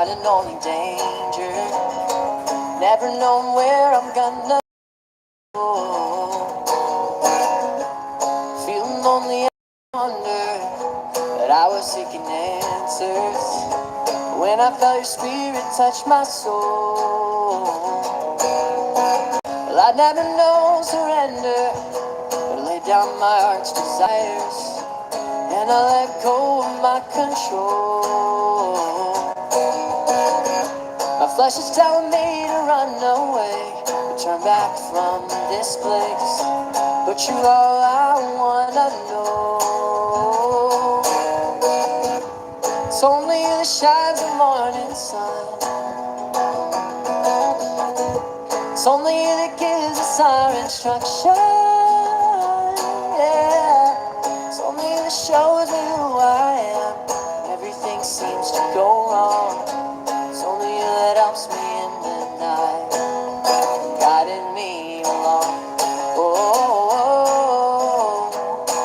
not in only danger, never knowing where I'm gonna go. Feeling lonely and wonder, but I was seeking answers when I felt your spirit touch my soul. Well, I'd never known surrender, but I laid down my heart's desires and I let go of my control. My flesh is telling me to run away, to turn back from this place, but you're all I wanna know. It's only you that shines the morning sun. It's only you that gives us our instruction. Yeah. It's only you that shows me who I am. Everything seems to go wrong. It's only you that helps me in the night, guiding me along. Oh,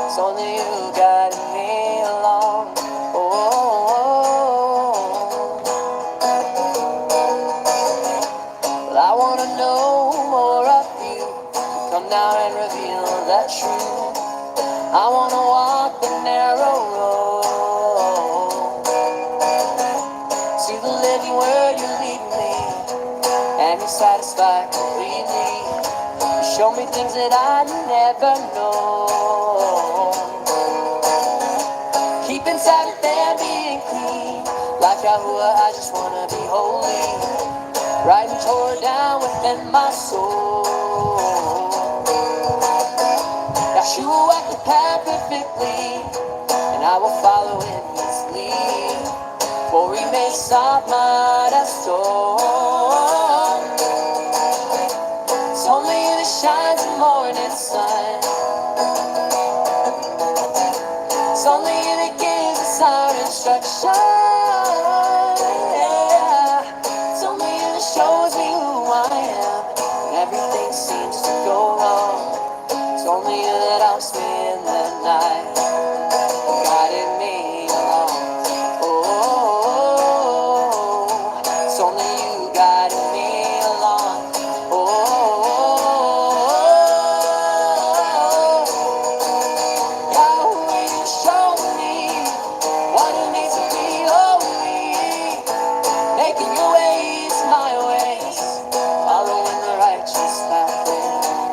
it's only you guiding me along. Well, I want to know more of you. Come now and reveal that truth. I want to walk the narrow road to the living word you lead me, and you satisfy completely. You show me things that I never know. Keeping Sabbath and being clean, like YHWH, I just want to be holy. Writing Torah down within my soul. Yeshua walked the path perfectly, and I will follow in his lead, for he may stop my storm. It's only you that shines the morning sun. It's only you that gives us our instruction. Yeah. It's only you that shows me who I am when everything seems to go wrong. It's only you that helps me in the night, guiding me along. Oh, it's only you guiding me along. Oh, Yahweh, you show me what it means to be holy, making your ways my ways, following the righteous path.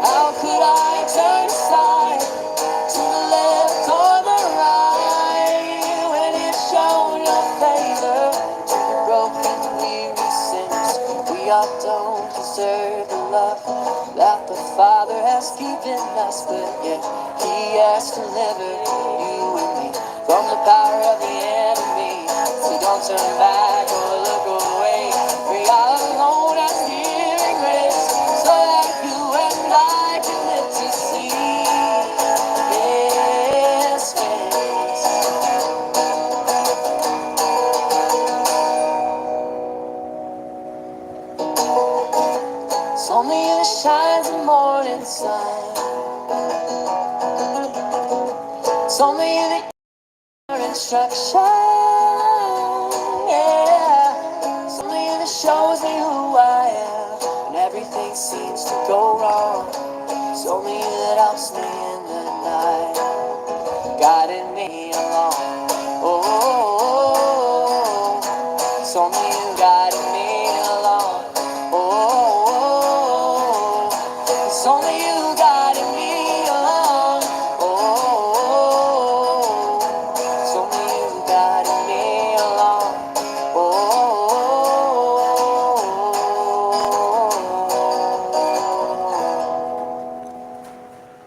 How could I turn aside to the left or the right when it's shown your favor to the broken, weary sinners? We all don't deserve the love that the Father has given us, but yet He has delivered you and me from the power of the enemy. So don't turn back or look away. We are alone as giving grace, so that you and I can live to see His face. It's only you that shines the morning sun. It's only you that gives your instruction. Yeah. It's only you that shows me who I am when everything seems to go wrong. It's only you that helps me in the night, guiding me along. Oh, it's only you guiding me along. Oh, it's only you guiding me along. Oh, it's only you guiding me along.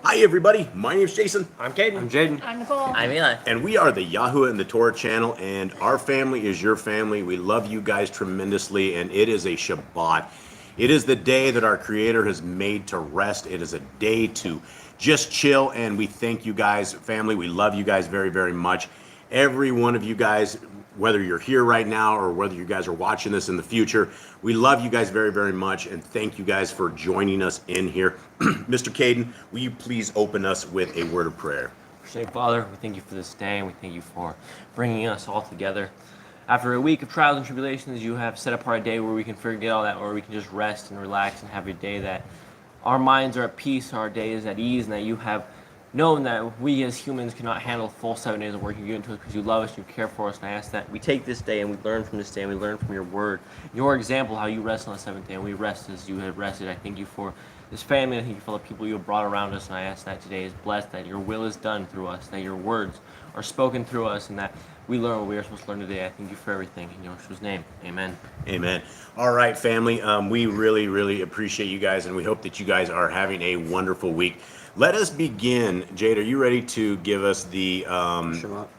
Hi everybody, my name is Jason. I'm Caden. I'm Jaden. I'm Nicole. I'm Eli. And we are the YHWH and the Torah channel, and our family is your family. We love you guys tremendously, and it is a Shabbat. It is the day that our Creator has made to rest. It is a day to just chill, and we thank you guys, family. We love you guys very, very much. Every one of you guys, whether you're here right now or whether you guys are watching this in the future, we love you guys very, very much, and thank you guys for joining us in here. Mr. Caden, will you please open us with a word of prayer? Say, Father, we thank you for this day, and we thank you for bringing us all together After a week of trials and tribulations, you have set apart a day where we can forget all that, where we can just rest and relax and have a day that our minds are at peace, our day is at ease, and that you have known that we as humans cannot handle full 7 days of work. You give it to us because you love us, you care for us, and I ask that we take this day and we learn from this day and we learn from your word, your example, how you rest on the seventh day, and we rest as you have rested. I thank you for this family, I thank you for the people you have brought around us, and I ask that today is blessed, that your will is done through us, that your words are spoken through us, and that we learn what we are supposed to learn today. I thank you for everything. In Yeshua's name, amen. Amen. All right, family. We really, really appreciate you guys, and we hope that you guys are having a wonderful week. Let us begin. Jade, are you ready to give us the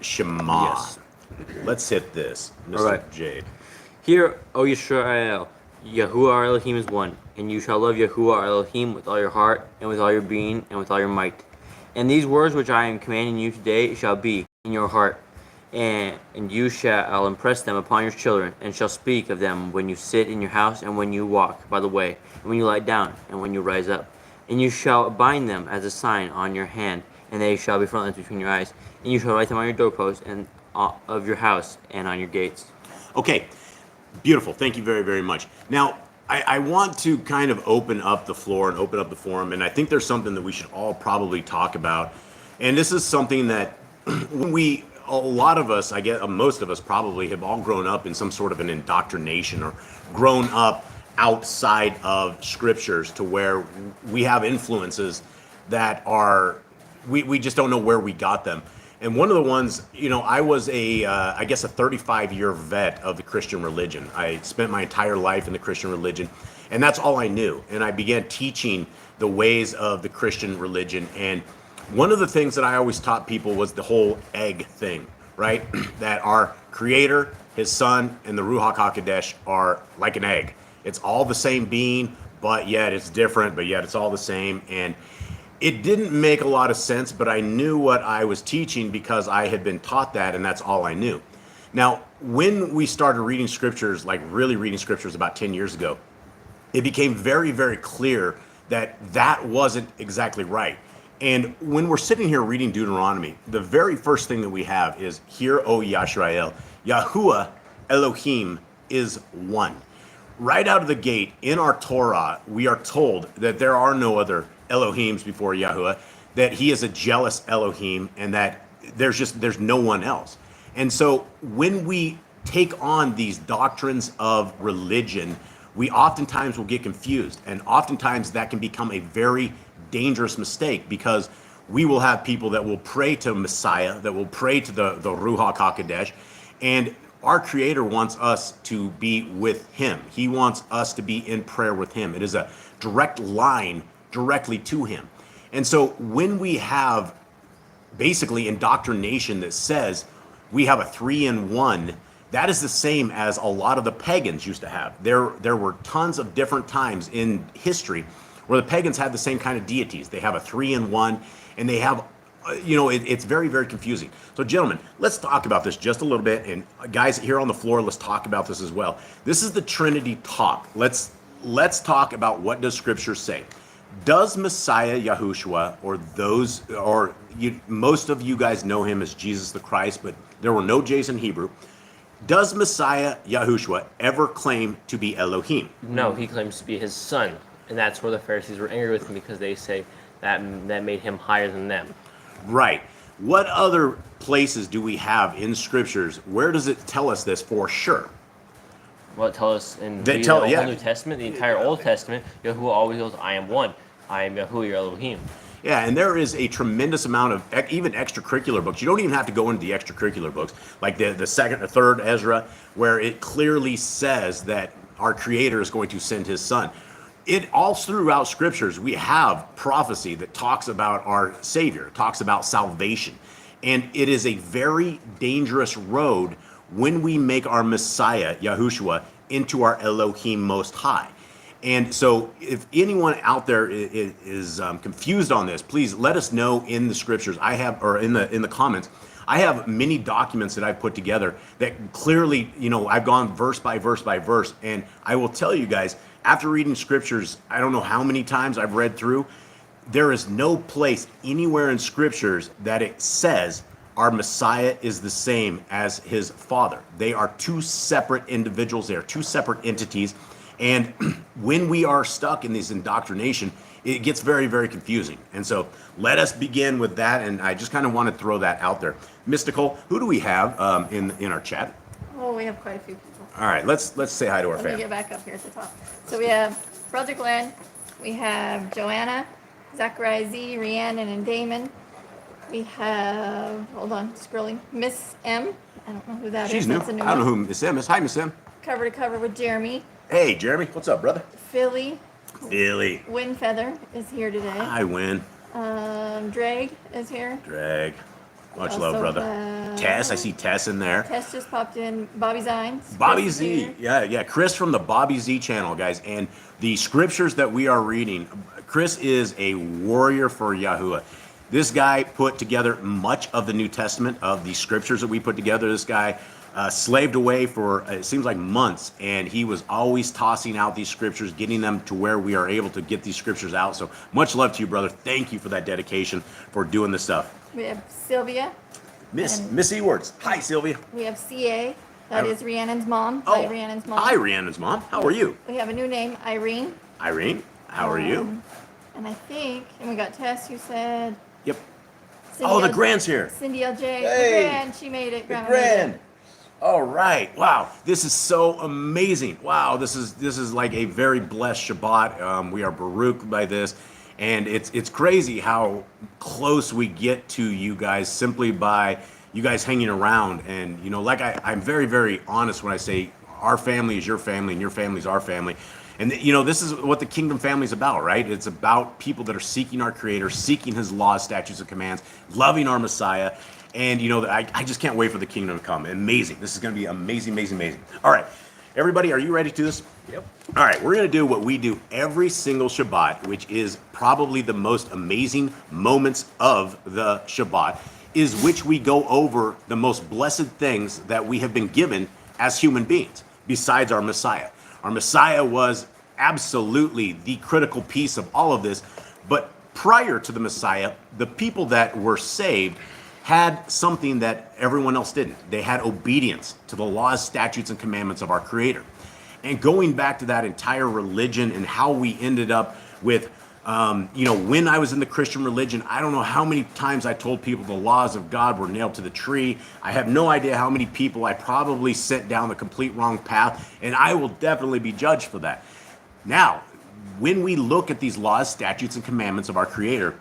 Shema? Yes. Let's hit this, Mr. All right. Jade. Hear, O Yisrael, Yahuwah our Elohim is one, and you shall love Yahuwah our Elohim with all your heart, and with all your being, and with all your might. And these words which I am commanding you today shall be in your heart, and you shall impress them upon your children, and shall speak of them when you sit in your house, and when you walk by the way, and when you lie down, and when you rise up. And you shall bind them as a sign on your hand, and they shall be frontlets between your eyes. And you shall write them on your doorposts and of your house and on your gates. Okay, beautiful. Thank you very, very much. Now, I want to kind of open up the floor and open up the forum, and I think there's something that we should all probably talk about. And this is something that a lot of us, I guess most of us probably have all grown up in some sort of an indoctrination or grown up outside of scriptures to where we have influences that are, we just don't know where we got them. And one of the ones, I was I guess a 35-year vet of the Christian religion. I spent my entire life in the Christian religion, and that's all I knew. And I began teaching the ways of the Christian religion. And one of the things that I always taught people was the whole egg thing, right? That our Creator, His Son, and the Ruach HaKodesh are like an egg. It's all the same being, but yet it's different, but yet it's all the same. And it didn't make a lot of sense, but I knew what I was teaching because I had been taught that, and that's all I knew. Now, when we started reading scriptures, like really reading scriptures about 10 years ago, it became very, very clear that that wasn't exactly right. And when we're sitting here reading Deuteronomy, the very first thing that we have is, Hear, O Yisrael, Yahuwah Elohim is one. Right out of the gate in our Torah, we are told that there are no other Elohims before Yahuwah, that He is a jealous Elohim, and that there's no one else. And so when we take on these doctrines of religion, we oftentimes will get confused, and oftentimes that can become a very dangerous mistake, because we will have people that will pray to Messiah, that will pray to the Ruach HaKodesh, and our Creator wants us to be with Him. He wants us to be in prayer with Him. It is a direct line directly to Him. And so when we have basically indoctrination that says we have a 3-in-1, that is the same as a lot of the pagans used to have. There were tons of different times in history where the pagans had the same kind of deities. They have a 3-in-1, and they have, it's very, very confusing. So gentlemen, let's talk about this just a little bit. And guys here on the floor, let's talk about this as well. This is the Trinity talk. Let's talk about what does Scripture say. Does Messiah Yahushua, most of you guys know Him as Jesus the Christ, but there were no J's in Hebrew. Does Messiah Yahushua ever claim to be Elohim? No, He claims to be His Son. And that's where the Pharisees were angry with Him, because they say that made Him higher than them. Right. What other places do we have in scriptures? Where does it tell us this for sure? Well, it tells us in the whole New Testament, the entire Old Testament, Yahuwah always goes, I am one. I am Yahuwah, your Elohim. Yeah, and there is a tremendous amount of even extracurricular books. You don't even have to go into the extracurricular books, like the second or third Ezra, where it clearly says that our Creator is going to send His Son. It all throughout scriptures, we have prophecy that talks about our Savior, talks about salvation. And it is a very dangerous road when we make our Messiah, Yahushua, into our Elohim Most High. And so if anyone out there is confused on this, please let us know in the scriptures. I have, or in the comments, I have many documents that I've put together that clearly, I've gone verse by verse by verse. And I will tell you guys, after reading scriptures, I don't know how many times I've read through, there is no place anywhere in scriptures that it says our Messiah is the same as his Father. They are two separate individuals. They are two separate entities. And when we are stuck in this indoctrination, it gets very, very confusing. And so let us begin with that. And I just kind of want to throw that out there. Miss Nicole, who do we have in our chat? Oh, we have quite a few people. All right, let's say hi to our Let me family. get back up here at the top. So we have Brother Glenn, we have Joanna, Zachariah Z, Rhiannon, and Damon. We have, hold on, scrolling, Miss M. I don't know who that is. She's new. That's a new I don't know one. who Miss M is. Hi, Miss M. Cover to cover with Jeremy. Hey, Jeremy. What's up, brother? Philly, Billy. Windfeather is here today. I win. Drag is here. Drag. Much Also, love, brother. Tess. I see Tess in there. Tess just popped in. Bobby Zines. Bobby Chris is Z. here. Yeah. Chris from the 𝐷🐬 channel, guys. And the scriptures that we are reading, Chris is a warrior for Yahuwah. This guy put together much of the New Testament, of the scriptures that we put together. This guy slaved away for, it seems like months, and he was always tossing out these scriptures, getting them to where we are able to get these scriptures out. So much love to you, brother. Thank you for that dedication, for doing this stuff. We have Sylvia. Miss Ewards. Hi, Sylvia. We have CA. That is Rhiannon's mom. Oh, Hi, Rhiannon's mom. hi, Rhiannon's mom. How are you? We have a new name, Irene. Irene, how are you? And I think, and we got Tess, who said. Yep. Cindy Oh, the L- Grand's here. Cindy LJ. Hey. The Grand, she made it. Grandma made Grand. it. All right. Wow. This is so amazing. Wow. This is like a very blessed Shabbat. We are Baruch by this. And it's crazy how close we get to you guys simply by you guys hanging around. And, you know, like I'm very, very honest when I say our family is your family and your family is our family. And, you know, this is what the kingdom family is about, right? It's about people that are seeking our Creator, seeking His laws, statutes, and commands, loving our Messiah. And, you know, I just can't wait for the kingdom to come. Amazing. This is going to be amazing, amazing, amazing. All right. Everybody, are you ready to do this? Yep. All right. We're going to do what we do every single Shabbat, which is probably the most amazing moments of the Shabbat, is which we go over the most blessed things that we have been given as human beings, besides our Messiah. Our Messiah was absolutely the critical piece of all of this. But prior to the Messiah, the people that were saved had something that everyone else didn't. They had obedience to the laws, statutes, and commandments of our Creator. And going back to that entire religion and how we ended up with, you know, when I was in the Christian religion, I don't know how many times I told people the laws of God were nailed to the tree. I have no idea how many people I probably sent down the complete wrong path, and I will definitely be judged for that. Now, when we look at these laws, statutes, and commandments of our Creator,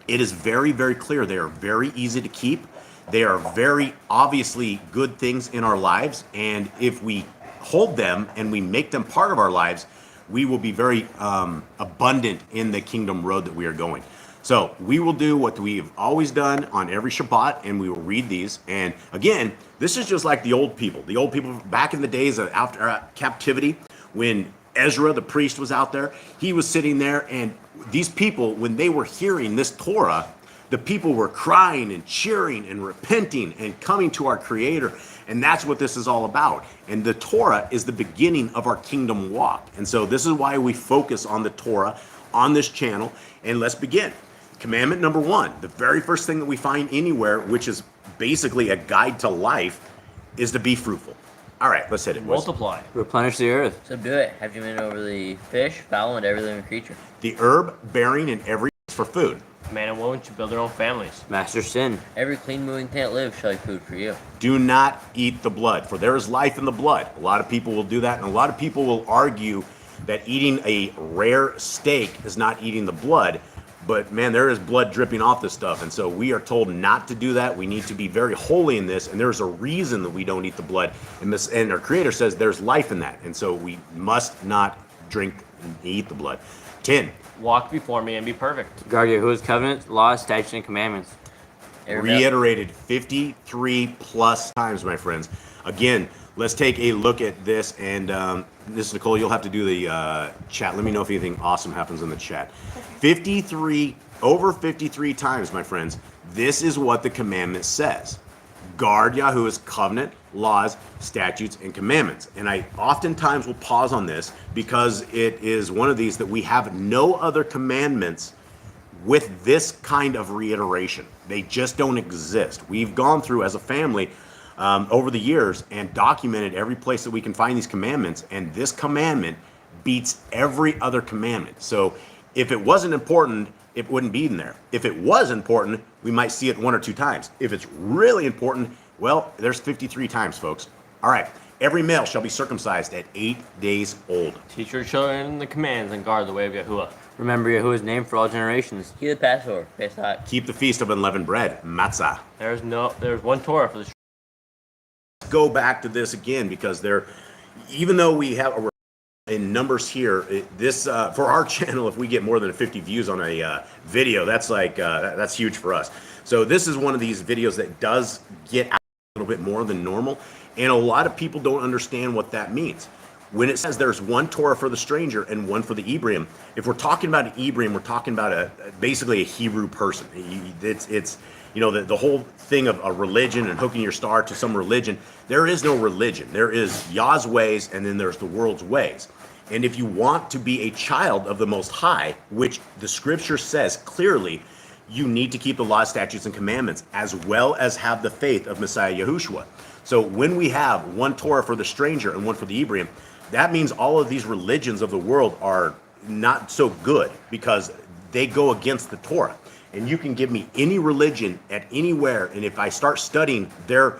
it is very, very clear. They are very easy to keep. They are very obviously good things in our lives. And if we hold them and we make them part of our lives, we will be very abundant in the kingdom road that we are going. So we will do what we've always done on every Shabbat, and we will read these. And again, this is just like the old people. The old people back in the days of after captivity, when Ezra, the priest, was out there, he was sitting there, and these people, when they were hearing this Torah, the people were crying and cheering and repenting and coming to our Creator. And that's what this is all about. And the Torah is the beginning of our kingdom walk. And so this is why we focus on the Torah on this channel. And let's begin. Commandment number 1, the very first thing that we find anywhere, which is basically a guide to life, is to be fruitful. All right, let's hit it. Multiply. Replenish the earth. Subdue it. Have dominion over the fish, fowl, and every living creature. The herb bearing in every for food. Man and woman should build their own families. Master sin. Every clean moving thing that lives shall be food for you. Do not eat the blood, for there is life in the blood. A lot of people will do that, and a lot of people will argue that eating a rare steak is not eating the blood. But man, there is blood dripping off this stuff, and so we are told not to do that. We need to be very holy in this, and there's a reason that we don't eat the blood. And our Creator says there's life in that, and so we must not drink and eat the blood. 10. Walk before me and be perfect. Guard Yahuwah's covenants, laws, statutes, and commandments. Reiterated 53 plus times, my friends. Again, let's take a look at this, and this is Nicole. You'll have to do the chat. Let me know if anything awesome happens in the chat. 53 times, my friends. This is what the commandment says. Guard Yahuwah's covenant, laws, statutes, and commandments. And I oftentimes will pause on this because it is one of these that we have no other commandments with this kind of reiteration. They just don't exist. We've gone through as a family over the years and documented every place that we can find these commandments, and this commandment beats every other commandment. So if it wasn't important, it wouldn't be in there. If it was important, we might see it 1 or 2 times. If it's really important, well, there's 53 times, folks. All right. Every male shall be circumcised at 8 days old. Teach your children the commands and guard the way of Yahuwah. Remember Yahuwah's name for all generations. Keep the Passover. Pesach. Keep the feast of unleavened bread, matzah. There's one Torah for the. Go back to this again, because even though we have in numbers here, for our channel, if we get more than 50 views on a video, that's huge for us. So this is one of these videos that does get out a little bit more than normal, and a lot of people don't understand what that means. When it says there's one Torah for the stranger and one for the Ephraim, if we're talking about an Ephraim, we're talking about basically a Hebrew person. It's the whole thing of a religion and hooking your star to some religion. There is no religion. There is Yah's ways, and then there's the world's ways. And if you want to be a child of the Most High, which the Scripture says clearly, you need to keep the law, statutes, and commandments, as well as have the faith of Messiah Yahushua. So when we have one Torah for the stranger and one for the Ephraim, that means all of these religions of the world are not so good, because they go against the Torah. And you can give me any religion at anywhere, and if I start studying their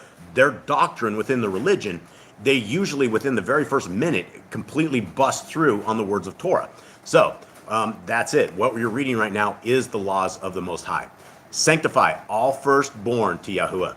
doctrine within the religion, they usually within the very first minute completely bust through on the words of Torah. So that's it. What you're reading right now is the laws of the Most High. Sanctify all firstborn to Yahuwah.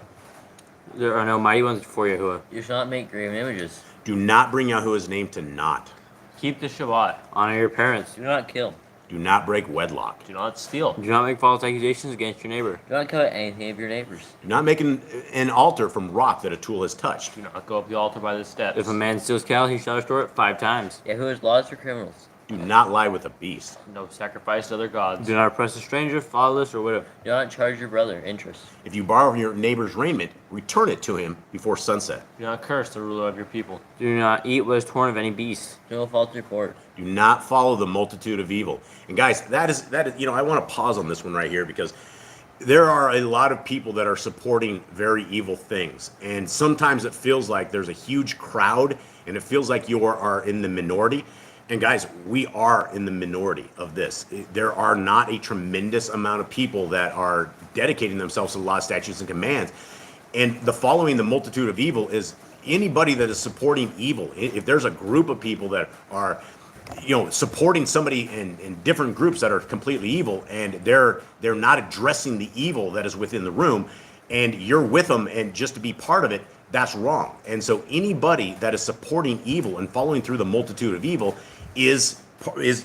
There are no mighty ones before Yahuwah. You shall not make graven images. Do not bring Yahuwah's name to naught. Keep the Shabbat. Honor your parents. Do not kill. Do not break wedlock. Do not steal. Do not make false accusations against your neighbor. Do not covet anything of your neighbor's. Do not make an altar from rock that a tool has touched. Do not go up the altar by the steps. If a man steals cattle, he shall restore it 5 times. Yahuwah's laws for criminals. Do not lie with a beast. No sacrifice to other gods. Do not oppress a stranger, fatherless, or widow. Do not charge your brother interest. If you borrow your neighbor's raiment, return it to him before sunset. Do not curse the ruler of your people. Do not eat what is torn of any beast. No false report. Do not follow the multitude of evil. And guys, that is, I want to pause on this one right here, because there are a lot of people that are supporting very evil things. And sometimes it feels like there's a huge crowd, and it feels like you are in the minority. And guys, we are in the minority of this. There are not a tremendous amount of people that are dedicating themselves to the law, statutes, and commands. And the following the multitude of evil is anybody that is supporting evil. If there's a group of people that are, supporting somebody in different groups that are completely evil, and they're not addressing the evil that is within the room, and you're with them, and just to be part of it, that's wrong. And so anybody that is supporting evil and following through the multitude of evil is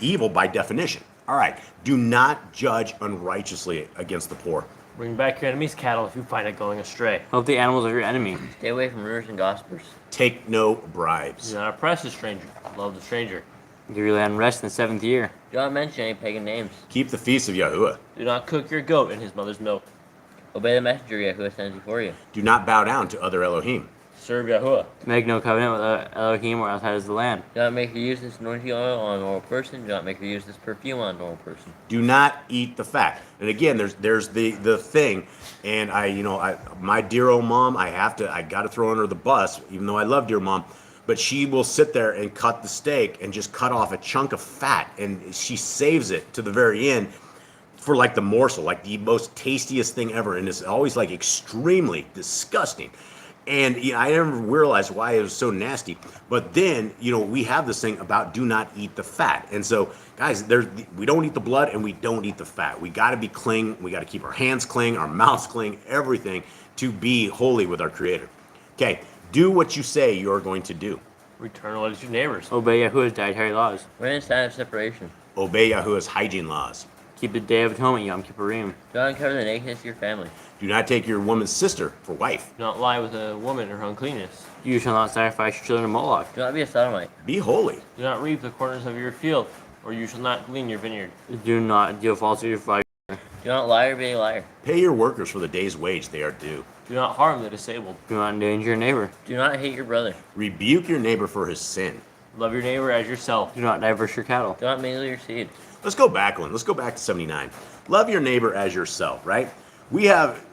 evil by definition. All right. Do not judge unrighteously against the poor. Bring back your enemy's cattle if you find it going astray. Help the animals of your enemy. Stay away from rumors and gossipers. Take no bribes. Do not oppress the stranger. Love the stranger. Give your land rest in the 7th year. Do not mention any pagan names. Keep the feast of Yahuwah. Do not cook your goat in his mother's milk. Obey the messenger Yahuwah sends before you. Do not bow down to other Elohim. Serve Yahuwah. Make no covenant with Elohim or outside of the land. Do not make her use this anointing oil on a normal person. Do not make her use this perfume on a normal person. Do not eat the fat. And again, there's the thing, and my dear old mom, I got to throw under the bus, even though I love dear mom, but she will sit there and cut the steak and just cut off a chunk of fat, and she saves it to the very end for like the morsel, like the most tastiest thing ever, and it's always like extremely disgusting. And I never realized why it was so nasty. But then, we have this thing about do not eat the fat. And so, guys, we don't eat the blood and we don't eat the fat. We got to be clean. We got to keep our hands clean, our mouths clean, everything to be holy with our Creator. Okay, do what you say you're going to do. Return what is your neighbor's. Obey Yahuwah's dietary laws. We're in a sign of separation. Obey Yahuwah's hygiene laws. Keep the Day of Atonement, Yom Kippurim. Do not uncover the nakedness of your family. Do not take your woman's sister for wife. Do not lie with a woman or her uncleanness. You shall not sacrifice your children to Moloch. Do not be a sodomite. Be holy. Do not reap the corners of your field, or you shall not glean your vineyard. Do not deal falsely with your Do not lie or be a liar. Pay your workers for the day's wage they are due. Do not harm the disabled. Do not endanger your neighbor. Do not hate your brother. Rebuke your neighbor for his sin. Love your neighbor as yourself. Do not diverse your cattle. Do not mingle your seed. Let's go back one. Let's go back to 79. Love your neighbor as yourself, right? We have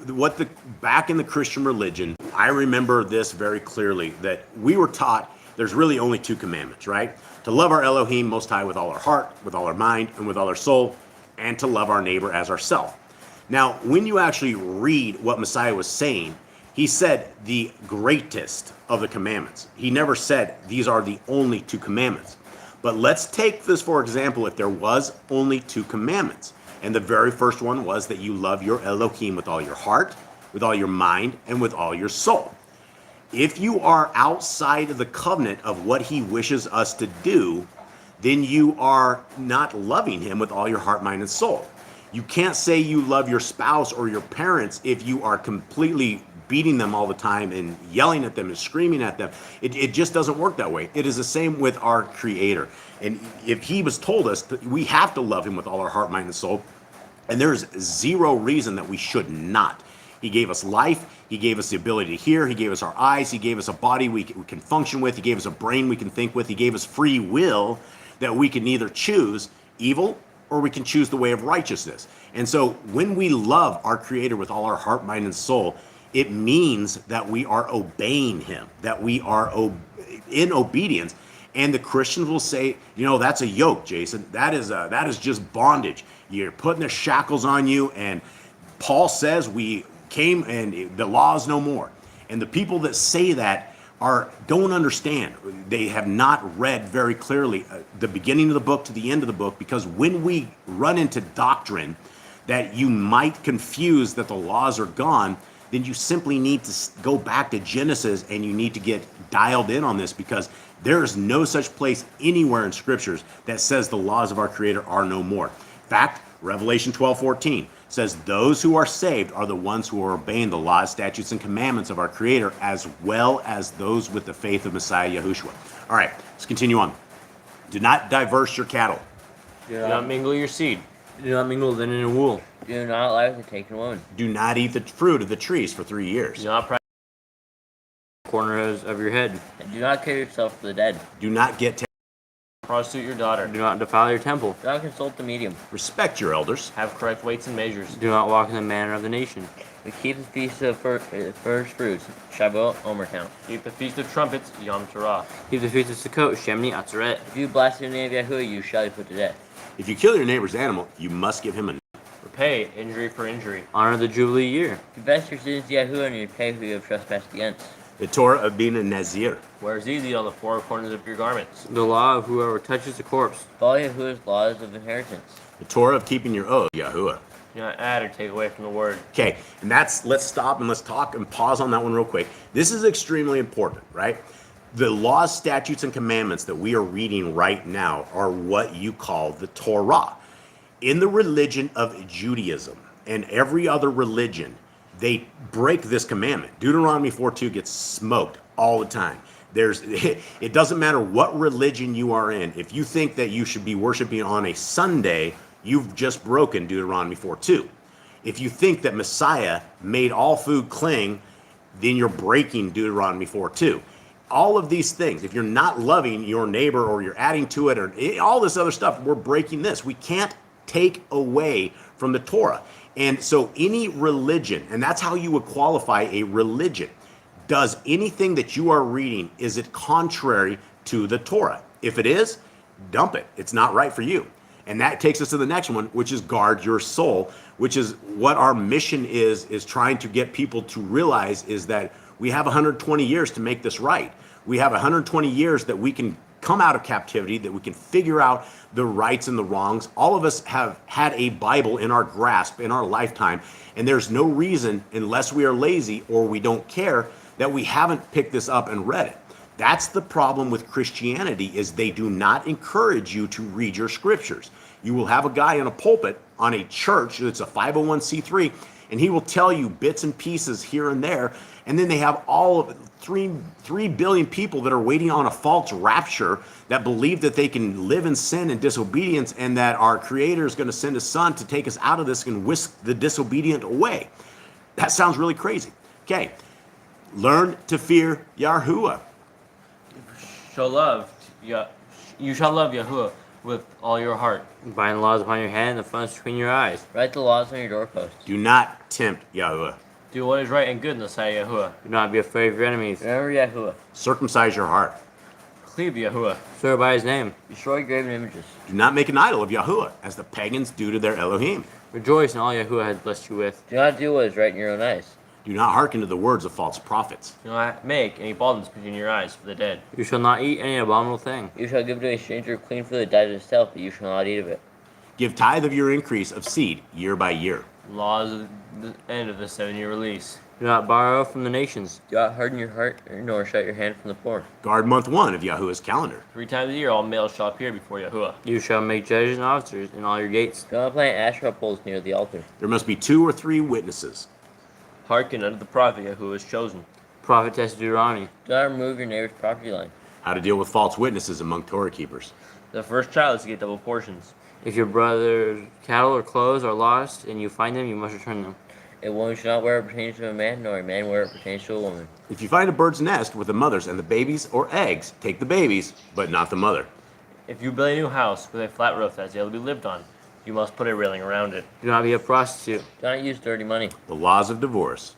back in the Christian religion, I remember this very clearly, that we were taught there's really only 2 commandments, right? To love our Elohim Most High with all our heart, with all our mind, and with all our soul, and to love our neighbor as ourselves. Now, when you actually read what Messiah was saying, he said the greatest of the commandments. He never said these are the only 2 commandments. But let's take this for example, if there was only 2 commandments. And the very first one was that you love your Elohim with all your heart, with all your mind, and with all your soul. If you are outside of the covenant of what he wishes us to do, then you are not loving him with all your heart, mind, and soul. You can't say you love your spouse or your parents if you are completely beating them all the time and yelling at them and screaming at them. It just doesn't work that way. It is the same with our Creator. And if he was told us that we have to love him with all our heart, mind, and soul, and there's zero reason that we should not. He gave us life. He gave us the ability to hear. He gave us our eyes. He gave us a body we can function with. He gave us a brain we can think with. He gave us free will that we can either choose evil or we can choose the way of righteousness. And so when we love our Creator with all our heart, mind, and soul, it means that we are obeying him, that we are in obedience. And the Christians will say, that's a yoke, Jason. That is just bondage. You're putting the shackles on you. And Paul says we came and the law is no more. And the people that say that don't understand. They have not read very clearly the beginning of the book to the end of the book, because when we run into doctrine that you might confuse that the laws are gone, then you simply need to go back to Genesis and you need to get dialed in on this, because there is no such place anywhere in scriptures that says the laws of our Creator are no more. In fact, Revelation 12:14 says those who are saved are the ones who are obeying the laws, statutes, and commandments of our Creator, as well as those with the faith of Messiah Yahushua. All right, let's continue on. Do not diverse your cattle. Do not mingle your seed. Do not mingle linen and wool. Do not lie with a taken woman. Do not eat the fruit of the trees for 3 years. Do not practice Corners of your head. And do not kill yourself for the dead. Do not get prostitute your daughter. Do not defile your temple. Do not consult the medium. respect your elders. Have correct weights and measures. Do not walk in the manner of the nation. We keep the feast of first fruits, Shavuot, Omer count. Keep the feast of trumpets, Yom Torah. Keep the feast of Sukkot, Shemini Atzeret. If you blaspheme the name of Yahuwah, you shall be put to death. If you kill your neighbor's animal, you must give him a Repay injury for injury. Honor the Jubilee year. Confess your sins to Yahuwah and repay who you have trespassed against. the Torah of being a Nazir. Wear zizit on the 4 corners of your garments. The law of whoever touches the corpse. Follow Yahuwah's laws of inheritance. The Torah of keeping your oath, Yahuwah. Do not add or take away from the word. Okay, and let's stop and let's talk and pause on that one real quick. This is extremely important, right? The laws, statutes, and commandments that we are reading right now are what you call the Torah. In the religion of Judaism and every other religion, they break this commandment. Deuteronomy 4:2 gets smoked all the time. It doesn't matter what religion you are in. If you think that you should be worshiping on a Sunday, you've just broken Deuteronomy 4:2. If you think that Messiah made all food cling, then you're breaking Deuteronomy 4:2. All of these things, if you're not loving your neighbor or you're adding to it or all this other stuff, we're breaking this. We can't take away from the Torah. And so any religion, and that's how you would qualify a religion, does anything that you are reading, is it contrary to the Torah? If it is, dump it. It's not right for you. And that takes us to the next one, which is guard your soul, which is what our mission is trying to get people to realize is that we have 120 years to make this right. We have 120 years that we can come out of captivity, that we can figure out the rights and the wrongs. All of us have had a Bible in our grasp in our lifetime, and there's no reason, unless we are lazy or we don't care, that we haven't picked this up and read it. That's the problem with Christianity, is they do not encourage you to read your scriptures. You will have a guy in a pulpit on a church that's a 501c3, and he will tell you bits and pieces here and there, and then they have all of 3 billion people that are waiting on a false rapture that believe that they can live in sin and disobedience, and that our Creator is going to send His Son to take us out of this and whisk the disobedient away. That sounds really crazy. Okay, learn to fear Yahuwah. You shall love Yahuwah with all your heart. Bind the laws upon your hand and the funds between your eyes. Write the laws on your doorposts. Do not tempt Yahuwah. Do what is right and good in the sight of Yahuwah. Do not be afraid of your enemies. Remember Yahuwah. Circumcise your heart. Cleave to Yahuwah. Swear by his name. Destroy graven images. Do not make an idol of Yahuwah, as the pagans do to their Elohim. Rejoice in all Yahuwah has blessed you with. Do not do what is right in your own eyes. Do not hearken to the words of false prophets. Do not make any baldness between your eyes for the dead. You shall not eat any abominable thing. You shall give to a stranger clean food that died itself, but you shall not eat of it. Give tithe of your increase of seed year by year. Laws of the end of the 7-year release. Do not borrow from the nations. Do not harden your heart, nor shut your hand from the poor. Guard month 1 of Yahuwah's calendar. 3 times a year all males shall appear before Yahuwah. You shall make judges and officers in all your gates. Do not plant Asherah poles near the altar. There must be 2 or 3 witnesses. Hearken unto the prophet Yahuwah is chosen. Prophet test Deuteronomy. Do not remove your neighbor's property line. How to deal with false witnesses among Torah keepers. The first child is to get double portions. If your brother's cattle or clothes are lost and you find them, you must return them. A woman shall not wear what pertains to a man, nor a man wear what pertains to a woman. If you find a bird's nest with the mothers and the babies or eggs, take the babies, but not the mother. If you build a new house with a flat roof that is able to be lived on, you must put a railing around it. Do not be a prostitute. Do not use dirty money. The laws of divorce.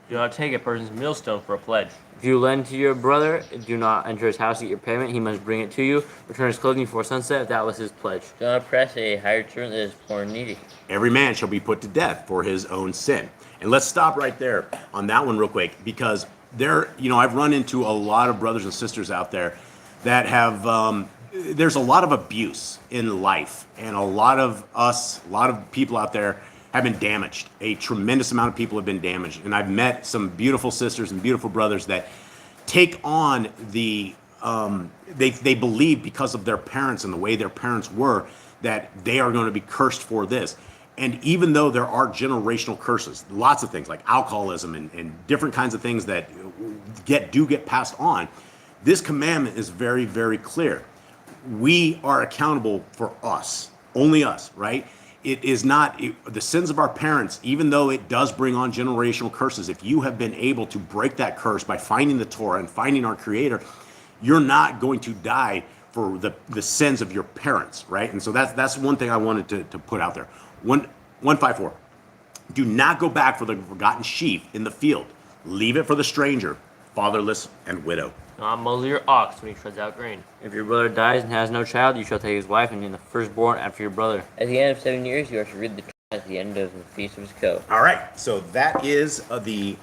Do not take a person's millstone for a pledge. If you lend to your brother, do not enter his house to get your payment. He must bring it to you. Return his clothing before sunset, if that was his pledge. Do not oppress a hired servant that is poor and needy. Every man shall be put to death for his own sin. And let's stop right there on that one real quick, because I've run into a lot of brothers and sisters out there that have, there's a lot of abuse in life, and a lot of people out there have been damaged. A tremendous amount of people have been damaged. And I've met some beautiful sisters and beautiful brothers that take on they believe because of their parents and the way their parents were, that they are going to be cursed for this. And even though there are generational curses, lots of things like alcoholism and different kinds of things that get passed on, this commandment is very, very clear. We are accountable for us, only us, right? It is not the sins of our parents, even though it does bring on generational curses. If you have been able to break that curse by finding the Torah and finding our Creator, you're not going to die for the sins of your parents, right? And so that's one thing I wanted to put out there. 154. Do not go back for the forgotten sheep in the field. Leave it for the stranger, fatherless, and widow. Do not muzzle your ox when he treads out grain. If your brother dies and has no child, you shall take his wife and name the firstborn after your brother. At the end of 7 years, you are to read the Torah at the end of the feast of his coat. All right, so that is the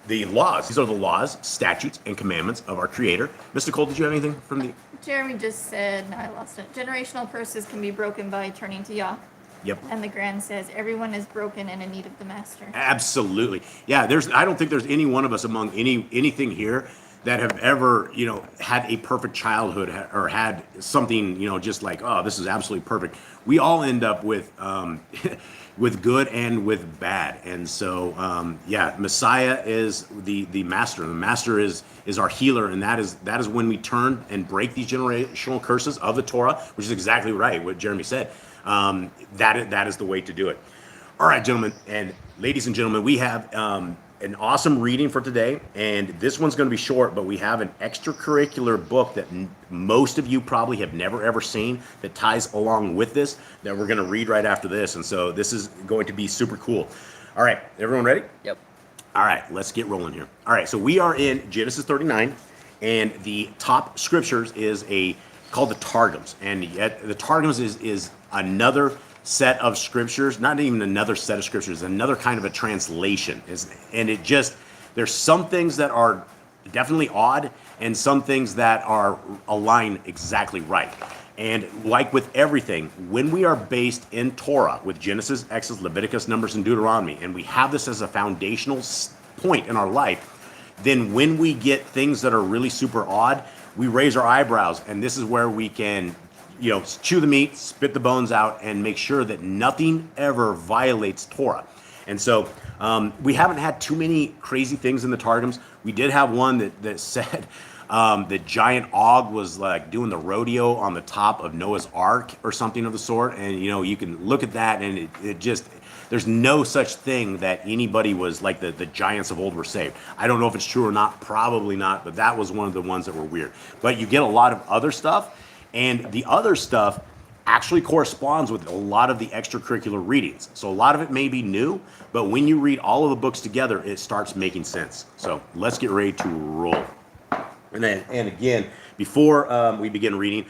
laws. These are the laws, statutes, and commandments of our Creator. Mr. Cole, did you have anything from the? Jeremy just said, no, I lost it. Generational curses can be broken by turning to Yah. Yep. And the Grand says, everyone is broken and in need of the Master. Absolutely. Yeah, I don't think there's any one of us among anything here that have ever, had a perfect childhood or had something, just like, oh, this is absolutely perfect. We all end up with with good and with bad. And so, Messiah is the master. The master is our healer, and that is when we turn and break these generational curses of the Torah, which is exactly right, what Jeremy said. That is the way to do it. All right, gentlemen and ladies and gentlemen, we have an awesome reading for today, and this one's going to be short, but we have an extracurricular book that most of you probably have never ever seen that ties along with this, that we're going to read right after this, and so this is going to be super cool. All right, everyone ready? Yep. All right, let's get rolling here. All right, so we are in Genesis 39, and the top scriptures is called the Targums, and yet the Targums is another set of scriptures, not even another set of scriptures, another kind of a translation. And there's some things that are definitely odd and some things that are aligned exactly right. And like with everything, when we are based in Torah with Genesis, Exodus, Leviticus, Numbers, and Deuteronomy, and we have this as a foundational point in our life, then when we get things that are really super odd, we raise our eyebrows, and this is where we can chew the meat, spit the bones out, and make sure that nothing ever violates Torah. And so we haven't had too many crazy things in the Targums. We did have one that said the giant Og was like doing the rodeo on the top of Noah's Ark or something of the sort. And, you can look at that, and it just, there's no such thing that anybody was like the giants of old were saved. I don't know if it's true or not, probably not, but that was one of the ones that were weird. But you get a lot of other stuff. And the other stuff actually corresponds with a lot of the extracurricular readings. So a lot of it may be new, but when you read all of the books together, it starts making sense. So let's get ready to roll. And again, before we begin reading,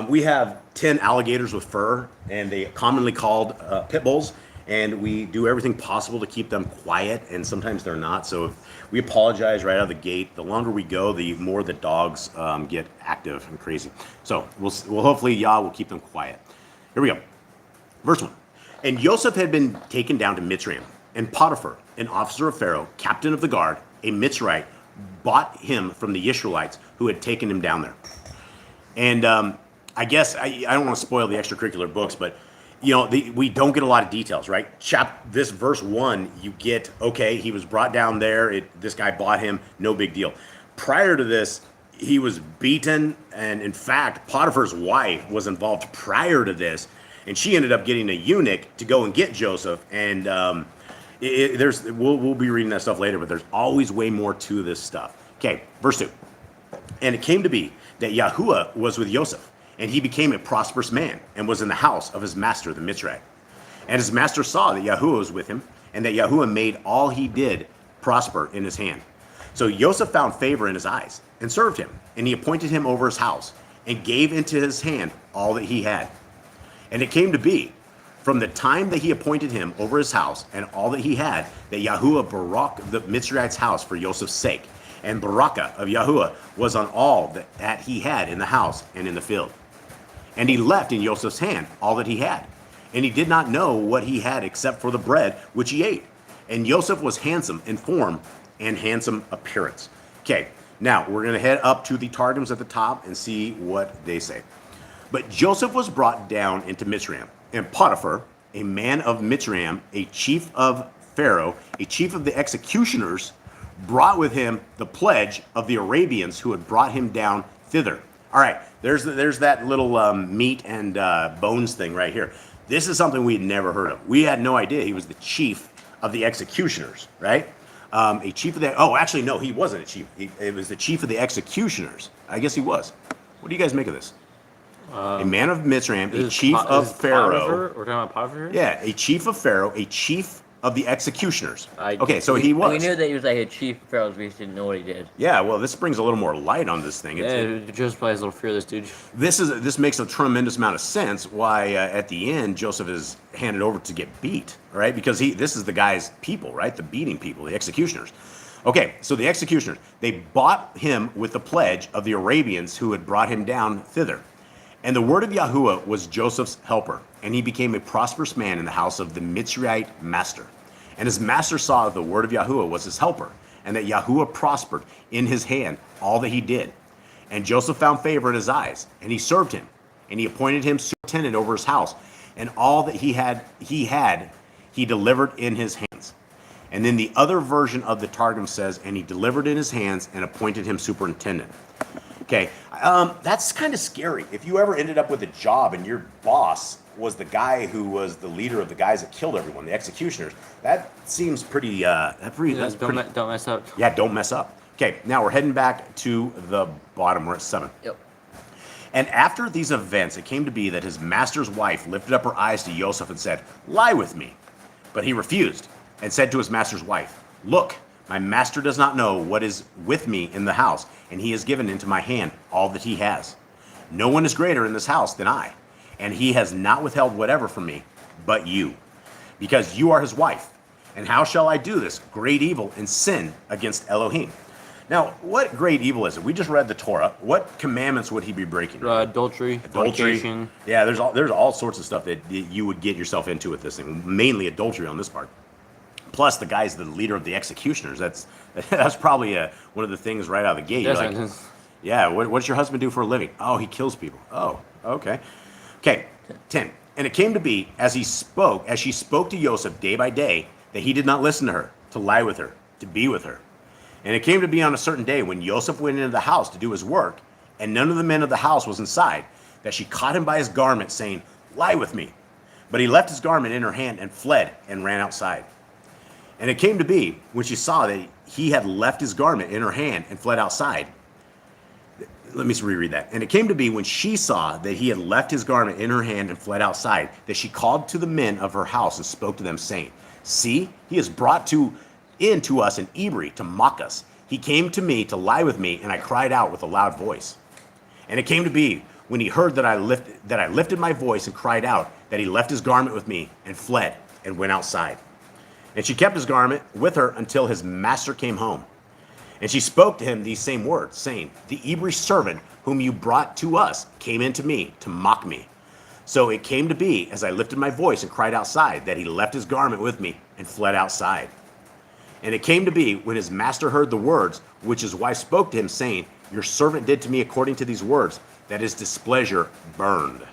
we have 10 alligators with fur, and they are commonly called pit bulls. And we do everything possible to keep them quiet, and sometimes they're not. So we apologize right out of the gate. The longer we go, the more the dogs get active and crazy. So we'll hopefully Yah will keep them quiet. Here we go. Verse 1. And Joseph had been taken down to Mitzrayim, and Potiphar, an officer of Pharaoh, captain of the guard, a Mitzrayite, bought him from the Israelites who had taken him down there. And I guess I don't want to spoil the extracurricular books, but you know, we don't get a lot of details, right? This verse 1, you get, okay, he was brought down there. This guy bought him, no big deal. Prior to this, he was beaten, and in fact, Potiphar's wife was involved prior to this, and she ended up getting a eunuch to go and get Joseph. And we'll be reading that stuff later, but there's always way more to this stuff. Okay, verse 2. And it came to be that Yahuwah was with Joseph, and he became a prosperous man, and was in the house of his master, the Mitzrayite. And his master saw that Yahuwah was with him, and that Yahuwah made all he did prosper in his hand. So Joseph found favor in his eyes, and served him, and he appointed him over his house, and gave into his hand all that he had. And it came to be, from the time that he appointed him over his house, and all that he had, that Yahuwah barak the Mitzrayite's house for Joseph's sake, and baraka of Yahuwah was on all that he had in the house and in the field. And he left in Joseph's hand all that he had. And he did not know what he had except for the bread which he ate. And Joseph was handsome in form and handsome appearance. Okay, now we're going to head up to the Targums at the top and see what they say. But Joseph was brought down into Mitzrayim. And Potiphar, a man of Mitzrayim, a chief of Pharaoh, a chief of the executioners, brought with him the pledge of the Arabians who had brought him down thither. All right, there's that little meat and bones thing right here. This is something we had never heard of. We had no idea he was the chief of the executioners, right? A chief of the... Oh, actually, no, he wasn't a chief. It was the chief of the executioners. I guess he was. What do you guys make of this? A man of Mitzrayim, a chief of Pharaoh. We're talking about Potiphar? Yeah, a chief of Pharaoh, a chief of the executioners. Okay, so he was. We knew that he was like a chief of Pharaohs, we just didn't know what he did. Yeah, well, this brings a little more light on this thing. Joseph probably has a little fear of this dude. This makes a tremendous amount of sense why at the end Joseph is handed over to get beat, right? Because this is the guy's people, right? The beating people, the executioners. Okay, so the executioners, they bought him with the pledge of the Arabians who had brought him down thither. And the word of Yahuwah was Joseph's helper, and he became a prosperous man in the house of the Mitzrayite master. And his master saw that the word of Yahuwah was his helper, and that Yahuwah prospered in his hand all that he did. And Joseph found favor in his eyes, and he served him, and he appointed him superintendent over his house, and all that he delivered in his hands. And then the other version of the Targum says, and he delivered in his hands and appointed him superintendent. Okay, that's kind of scary. If you ever ended up with a job and your boss was the guy who was the leader of the guys that killed everyone, the executioners, that seems pretty, Don't mess up. Yeah, don't mess up. Okay, now we're heading back to the bottom. We're at 7. Yep. And after these events, it came to be that his master's wife lifted up her eyes to Joseph and said, "Lie with me." But he refused and said to his master's wife, "Look, my master does not know what is with me in the house, and he has given into my hand all that he has. No one is greater in this house than I, and he has not withheld whatever from me, but you, because you are his wife. And how shall I do this great evil and sin against Elohim?" Now, what great evil is it? We just read the Torah. What commandments would he be breaking? Adultery, fornication. Yeah, there's all sorts of stuff that you would get yourself into with this thing. Mainly adultery on this part. Plus, the guy's the leader of the executioners. That's probably one of the things right out of the gate. You're like, yeah, what does your husband do for a living? Oh, he kills people. Oh, okay. Okay, 10. And it came to be, as she spoke to Joseph day by day, that he did not listen to her, to lie with her, to be with her. And it came to be on a certain day when Joseph went into the house to do his work, and none of the men of the house was inside, that she caught him by his garment, saying, "Lie with me." But he left his garment in her hand and fled and ran outside. And it came to be, when she saw that he had left his garment in her hand and fled outside, Let me reread that. And it came to be when she saw that he had left his garment in her hand and fled outside, that she called to the men of her house and spoke to them, saying, see, he has brought in to us an Hebrew to mock us. He came to me to lie with me, and I cried out with a loud voice. And it came to be when he heard that I lifted my voice and cried out, that he left his garment with me and fled and went outside. And she kept his garment with her until his master came home. And she spoke to him these same words, saying, the Hebrew servant whom you brought to us came in to me to mock me. So it came to be, as I lifted my voice and cried outside, that he left his garment with me and fled outside. And it came to be, when his master heard the words which his wife spoke to him, saying, your servant did to me according to these words, that his displeasure burned.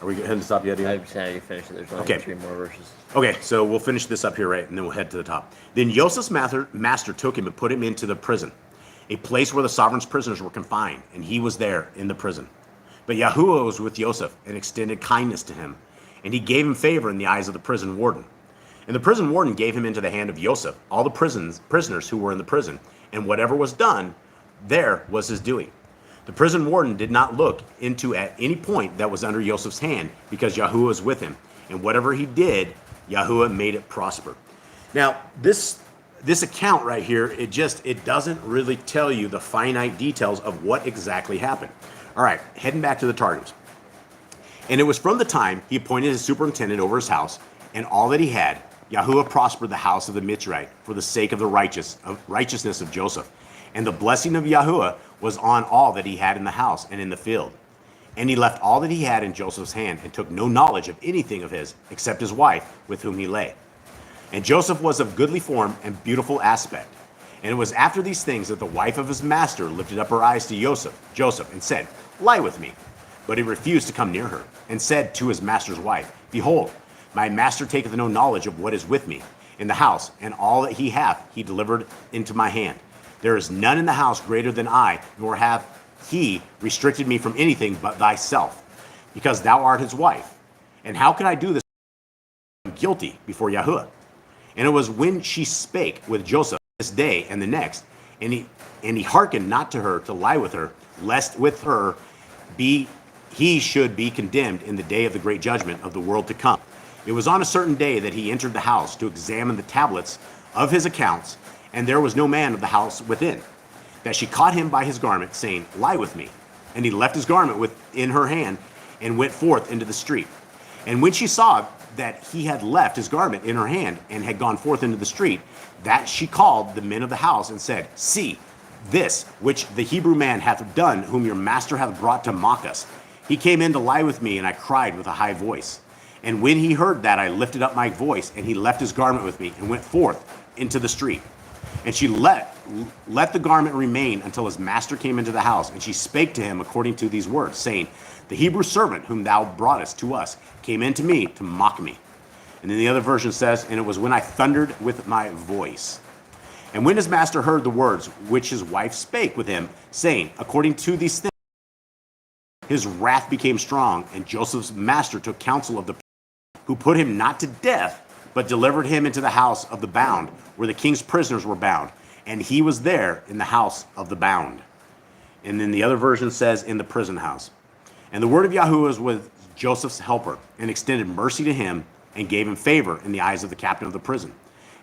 Are we going to stop yet? I decided to finish it. There's only 3 more verses. Okay, so we'll finish this up here, right, and then we'll head to the top. Then Joseph's master took him and put him into the prison, a place where the sovereign's prisoners were confined, and he was there in the prison. But Yahuwah was with Joseph and extended kindness to him, and he gave him favor in the eyes of the prison warden. And the prison warden gave him into the hand of Joseph, all the prisoners who were in the prison, and whatever was done, there was his doing. The prison warden did not look into at any point that was under Joseph's hand, because Yahuwah was with him, and whatever he did, Yahuwah made it prosper. Now, this account right here, it doesn't really tell you the finite details of what exactly happened. All right, heading back to the Targums. And it was from the time he appointed his superintendent over his house and all that he had, Yahuwah prospered the house of the Bitchute for the sake of the righteousness of Joseph. And the blessing of Yahuwah was on all that he had in the house and in the field. And he left all that he had in Joseph's hand and took no knowledge of anything of his, except his wife, with whom he lay. And Joseph was of goodly form and beautiful aspect. And it was after these things that the wife of his master lifted up her eyes to Joseph, and said, lie with me. But he refused to come near her, and said to his master's wife, behold, my master taketh no knowledge of what is with me in the house, and all that he hath he delivered into my hand. There is none in the house greater than I, nor hath he restricted me from anything but thyself, because thou art his wife. And how can I do this? I am guilty before Yahuwah. And it was when she spake with Joseph this day and the next, and he hearkened not to her to lie with her, lest with her he should be condemned in the day of the great judgment of the world to come. It was on a certain day that he entered the house to examine the tablets of his accounts, and there was no man of the house within, that she caught him by his garment, saying, lie with me. And he left his garment in her hand, and went forth into the street. And when she saw that he had left his garment in her hand, and had gone forth into the street, that she called the men of the house, and said, see, this which the Hebrew man hath done, whom your master hath brought to mock us. He came in to lie with me, and I cried with a high voice. And when he heard that, I lifted up my voice, and he left his garment with me, and went forth into the street. And she let the garment remain until his master came into the house. And she spake to him according to these words, saying, the Hebrew servant whom thou broughtest to us came in to me to mock me. And then the other version says, and it was when I thundered with my voice. And when his master heard the words which his wife spake with him, saying, according to these things, his wrath became strong, and Joseph's master took counsel of the who put him not to death, but delivered him into the house of the bound, where the king's prisoners were bound. And he was there in the house of the bound. And then the other version says, in the prison house. And the word of Yahuwah was with Joseph's helper, and extended mercy to him, and gave him favor in the eyes of the captain of the prison.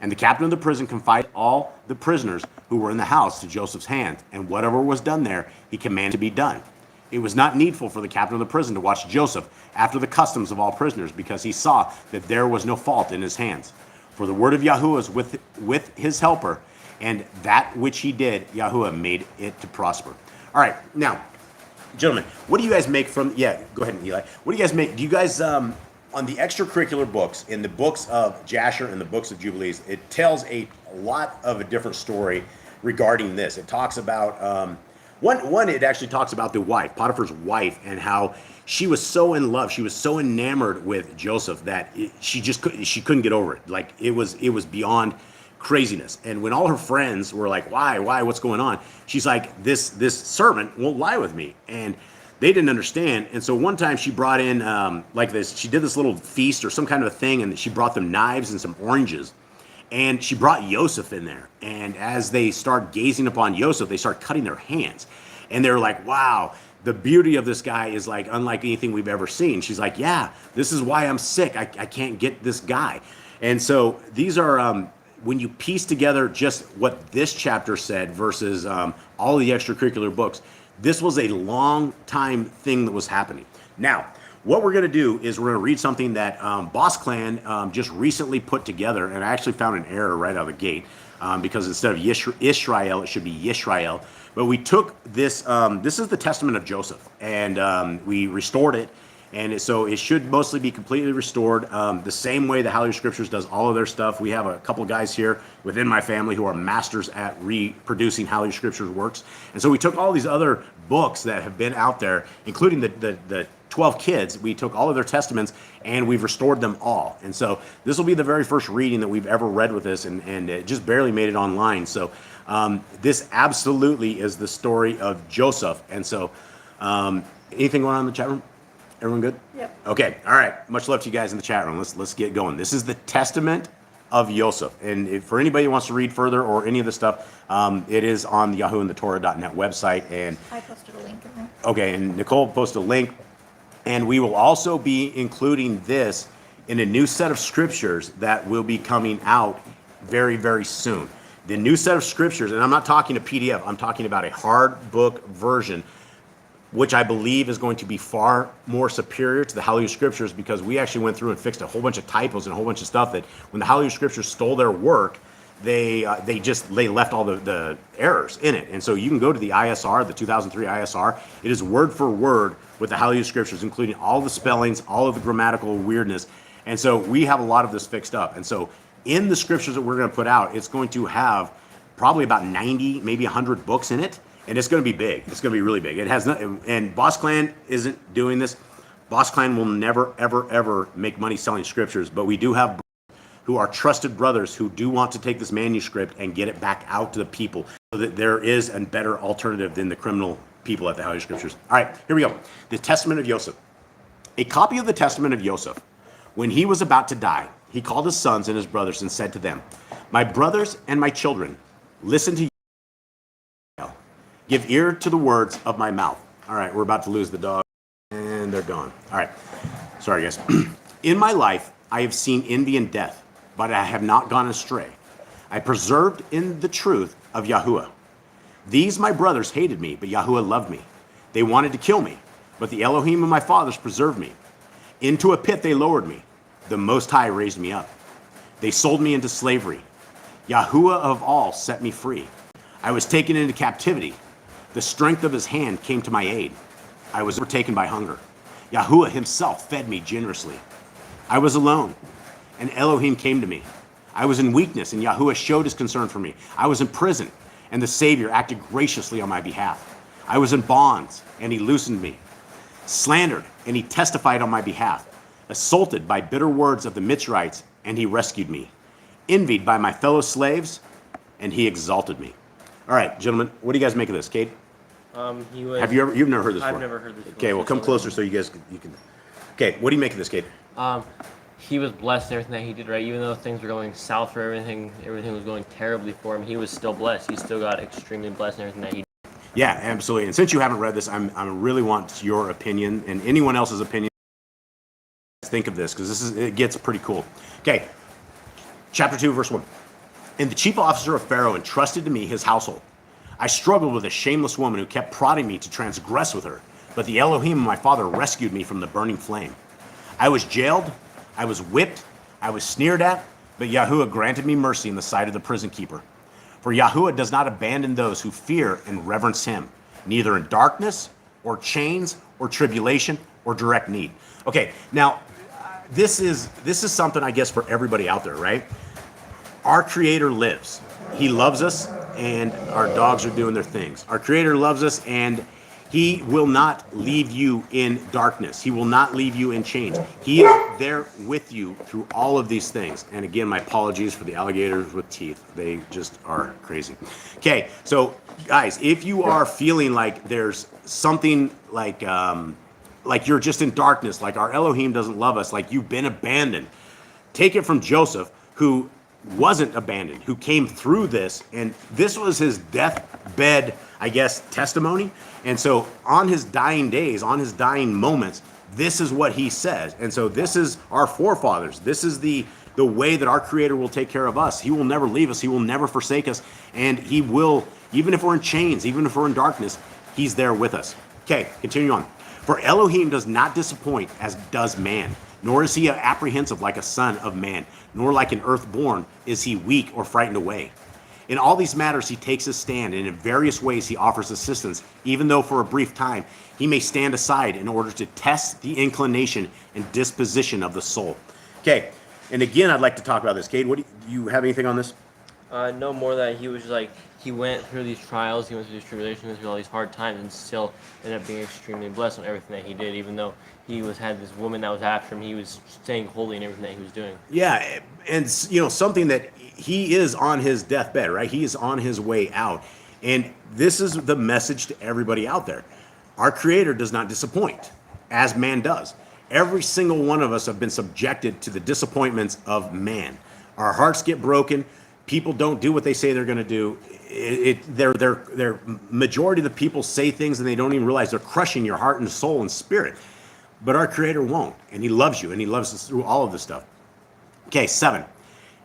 And the captain of the prison confided all the prisoners who were in the house to Joseph's hand, and whatever was done there, he commanded to be done. It was not needful for the captain of the prison to watch Joseph after the customs of all prisoners, because he saw that there was no fault in his hands. For the word of Yahuwah was with his helper, and that which he did, Yahuwah made it to prosper. All right, now, gentlemen, what do you guys make from, yeah, go ahead, Eli. What do you guys make? Do you guys, on the extracurricular books, in the books of Jasher and the books of Jubilees, it tells a lot of a different story regarding this. It talks about, one, it actually talks about the wife, Potiphar's wife, and how she was so in love, she was so enamored with Joseph that she couldn't get over it. Like it was beyond craziness. And when all her friends were like, why, what's going on? She's like, this servant won't lie with me. And they didn't understand. And so one time she brought in she did this little feast or some kind of a thing, and she brought them knives and some oranges. And she brought Joseph in there. And as they start gazing upon Joseph, they start cutting their hands. And they're like, wow, the beauty of this guy is like unlike anything we've ever seen. She's like, yeah, this is why I'm sick. I can't get this guy. And so these are, when you piece together just what this chapter said versus all the extracurricular books, this was a long time thing that was happening. Now, what we're going to do is we're going to read something that Boss Clan just recently put together, and I actually found an error right out of the gate because instead of Israel, it should be Yisrael. But we took this, this is the Testament of Joseph, and we restored it. And so it should mostly be completely restored the same way the Hallelujah Scriptures does all of their stuff. We have a couple guys here within my family who are masters at reproducing Hallelujah Scriptures works. And so we took all these other books that have been out there, including the 12 kids. We took all of their testaments and we've restored them all. And so this will be the very first reading that we've ever read with this, and it just barely made it online. So this absolutely is the story of Joseph. And so anything going on in the chat room? Everyone good? Yep. Okay. All right. Much love to you guys in the chat room. Let's get going. This is the Testament of Joseph. And if, for anybody who wants to read further or any of this stuff, it is on the YHWH.net website. And I posted a link in there. okay, and Nicole posted a link. And we will also be including this in a new set of scriptures that will be coming out very, very soon. The new set of scriptures, and I'm not talking a PDF, I'm talking about a hard book version, which I believe is going to be far more superior to the Hallelujah Scriptures, because we actually went through and fixed a whole bunch of typos and a whole bunch of stuff that when the Hallelujah Scriptures stole their work, they left all the errors in it. And so you can go to the ISR, the 2003 ISR. It is word for word with the Hallelujah Scriptures, including all the spellings, all of the grammatical weirdness. And so we have a lot of this fixed up. And so in the scriptures that we're going to put out, it's going to have probably about 90, maybe 100 books in it. And it's going to be big. It's going to be really big. It has nothing, and Boss Clan isn't doing this. Boss Clan will never, ever, ever make money selling scriptures, but we do have who are trusted brothers who do want to take this manuscript and get it back out to the people so that there is a better alternative than the criminal people at the Hallelujah Scriptures. All right, here we go. The Testament of Joseph. A copy of the Testament of Joseph. When he was about to die, he called his sons and his brothers and said to them, "My brothers and my children, listen to you. Give ear to the words of my mouth." All right, we're about to lose the dog, and they're gone. All right, sorry guys. In my life, I have seen envy and death, but I have not gone astray. I preserved in the truth of Yahuwah. These my brothers hated me, but Yahuwah loved me. They wanted to kill me, but the Elohim of my fathers preserved me. Into a pit they lowered me. The Most High raised me up. They sold me into slavery. Yahuwah of all set me free. I was taken into captivity. The strength of his hand came to my aid. I was overtaken by hunger. Yahuwah himself fed me generously. I was alone, and Elohim came to me. I was in weakness, and Yahuwah showed his concern for me. I was in prison, and the Savior acted graciously on my behalf. I was in bonds, and he loosened me. Slandered, and he testified on my behalf. Assaulted by bitter words of the Mitzrites, and he rescued me. Envied by my fellow slaves, and he exalted me. All right, gentlemen, what do you guys make of this, Cade? He was, You've never heard this before? I've never heard this before. Okay, well, come closer so you guys can. Okay, what do you make of this, Cade? He was blessed in everything that he did, right? Even though things were going south for everything was going terribly for him, he was still blessed. He still got extremely blessed in everything that he did. Yeah, absolutely. And since you haven't read this, I really want your opinion and anyone else's opinion. Think of this, because it gets pretty cool. Okay, chapter 2, verse 1. And the chief officer of Pharaoh entrusted to me his household. I struggled with a shameless woman who kept prodding me to transgress with her, but the Elohim of my father rescued me from the burning flame. I was jailed, I was whipped, I was sneered at, but Yahuwah granted me mercy in the sight of the prison keeper. For Yahuwah does not abandon those who fear and reverence him, neither in darkness or chains or tribulation or direct need. Okay, now this is something, I guess, for everybody out there, right? Our Creator lives. He loves us, and our dogs are doing their things. Our Creator loves us, and he will not leave you in darkness. He will not leave you in chains. He is there with you through all of these things. And again, my apologies for the alligators with teeth. They just are crazy. Okay, so guys, if you are feeling like there's something like you're just in darkness, like our Elohim doesn't love us, like you've been abandoned, take it from Joseph, who wasn't abandoned, who came through this, and this was his deathbed, I guess, testimony. And so on his dying days, on his dying moments, this is what he says. And so this is our forefathers. This is the way that our Creator will take care of us. He will never leave us. He will never forsake us. And he will, even if we're in chains, even if we're in darkness, he's there with us. Okay, continue on. For Elohim does not disappoint as does man, nor is he apprehensive like a son of man, nor like an earthborn is he weak or frightened away. In all these matters he takes his stand, and in various ways he offers assistance, even though for a brief time he may stand aside in order to test the inclination and disposition of the soul. Okay, and again, I'd like to talk about this. Cade, what do you have anything on this? No more that he was just like, he went through these trials, he went through these tribulations, he went through all these hard times, and still ended up being extremely blessed on everything that he did, even though he had this woman that was after him, he was staying holy in everything that he was doing. Yeah, and something that he is on his deathbed, right? He is on his way out. And this is the message to everybody out there. Our Creator does not disappoint, as man does. Every single one of us have been subjected to the disappointments of man. Our hearts get broken. People don't do what they say they're going to do. They're majority of the people say things and they don't even realize they're crushing your heart and soul and spirit. But our Creator won't, and he loves you, and he loves us through all of this stuff. Okay, 7.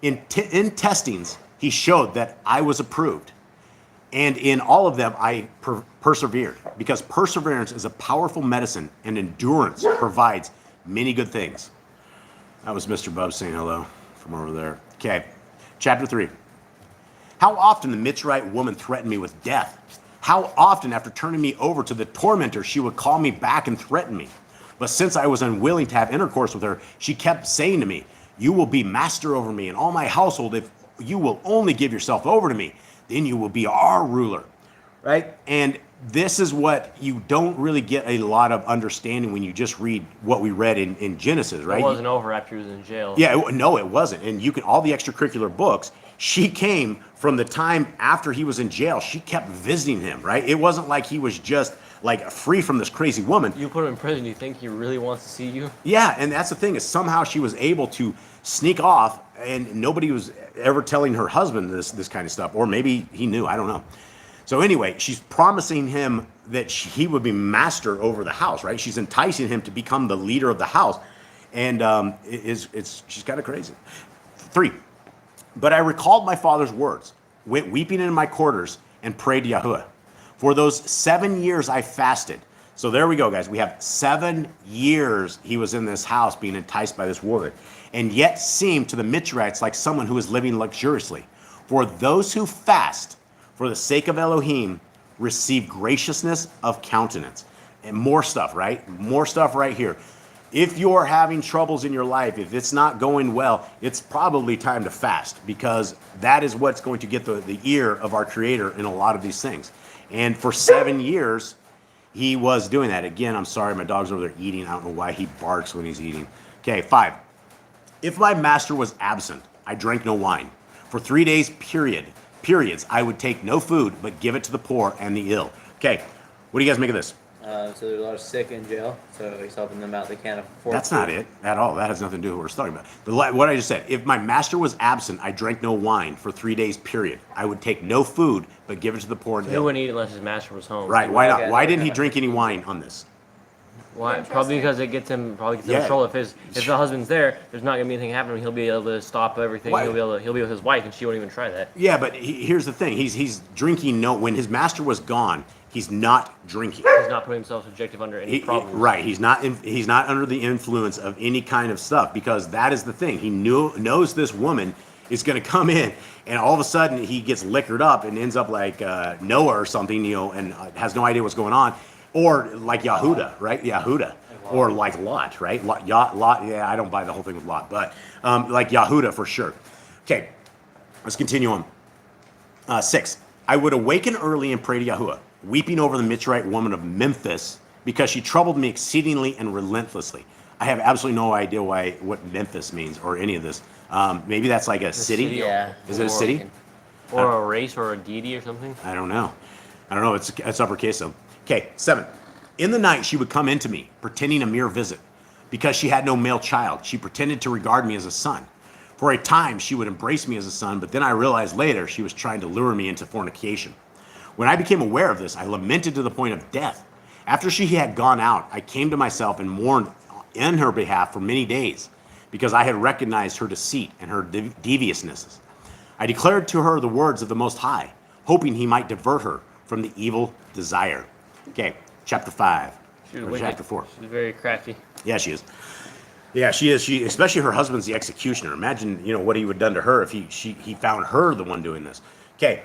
In testings, he showed that I was approved. And in all of them, I persevered, because perseverance is a powerful medicine, and endurance provides many good things. That was Mr. Bub saying hello from over there. Okay, chapter 3. How often the Mitzrayite woman threatened me with death. How often, after turning me over to the tormentor, she would call me back and threaten me. But since I was unwilling to have intercourse with her, she kept saying to me, you will be master over me and all my household if you will only give yourself over to me. Then you will be our ruler, right? And this is what you don't really get a lot of understanding when you just read what we read in Genesis, right? It wasn't over after he was in jail. Yeah, no, it wasn't. And you can, all the extracurricular books, she came from the time after he was in jail. She kept visiting him, right? It wasn't like he was just like free from this crazy woman. You put him in prison, do you think he really wants to see you? Yeah, and that's the thing, is somehow she was able to sneak off, and nobody was ever telling her husband this kind of stuff, or maybe he knew, I don't know. So anyway, she's promising him that he would be master over the house, right? She's enticing him to become the leader of the house, and she's kind of crazy. 3, but I recalled my father's words, went weeping in my quarters, and prayed to Yahuwah. For those 7 years I fasted. So there we go, guys. We have 7 years he was in this house being enticed by this woman, and yet seemed to the Mitzrayites like someone who is living luxuriously. For those who fast for the sake of Elohim receive graciousness of countenance. And more stuff, right? More stuff right here. If you're having troubles in your life, if it's not going well, it's probably time to fast, because that is what's going to get the ear of our Creator in a lot of these things. And for 7 years, he was doing that. Again, I'm sorry, my dog's over there eating. I don't know why he barks when he's eating. Okay, 5. If my master was absent, I drank no wine. For 3 days, periods, I would take no food, but give it to the poor and the ill. Okay, what do you guys make of this? So there's a lot of sick in jail, so he's helping them out. They can't afford. That's not it at all. That has nothing to do with what we're talking about. What I just said, if my master was absent, I drank no wine for 3 days, period. I would take no food, but give it to the poor and He ill. wouldn't eat unless his master was home. Right, why not? Okay. Why didn't he drink any wine on this? Why? Probably because it gets him in Yeah. trouble. If the husband's there, there's not gonna be anything happening. He'll be able to stop everything. Why? He'll be with his wife, and she won't even try that. Yeah, but here's the thing. He's drinking when his master was gone, he's not drinking. He's not putting himself subjective under any problems. Right, he's not under the influence of any kind of stuff, because that is the thing. He knows this woman is going to come in, and all of a sudden he gets liquored up and ends up like Noah or something, and has no idea what's going on, or like Yehuda, right? Yehuda, or like Lot, right? Lot. Yeah, I don't buy the whole thing with Lot, but like Yehuda for sure. Okay, let's continue on. 6. I would awaken early and pray to Yahuwah, weeping over the Mitzrayite woman of Memphis, because she troubled me exceedingly and relentlessly. I have absolutely no idea what Memphis means or any of this. Maybe that's like a city? Yeah. Is it a city? Or a race or a deity or something. I don't know. It's uppercase though. Okay, 7. In the night she would come into me, pretending a mere visit. Because she had no male child, she pretended to regard me as a son. For a time she would embrace me as a son, but then I realized later she was trying to lure me into fornication. When I became aware of this, I lamented to the point of death. After she had gone out, I came to myself and mourned in her behalf for many days, because I had recognized her deceit and her deviousness. I declared to her the words of the Most High, hoping he might divert her from the evil desire. Okay, chapter 5. She was Or wicked. chapter 4. She's very crafty. Yeah, she is. Yeah, she is. She, especially her husband's the executioner. Imagine, what he would have done to her if he found her the one doing this. Okay,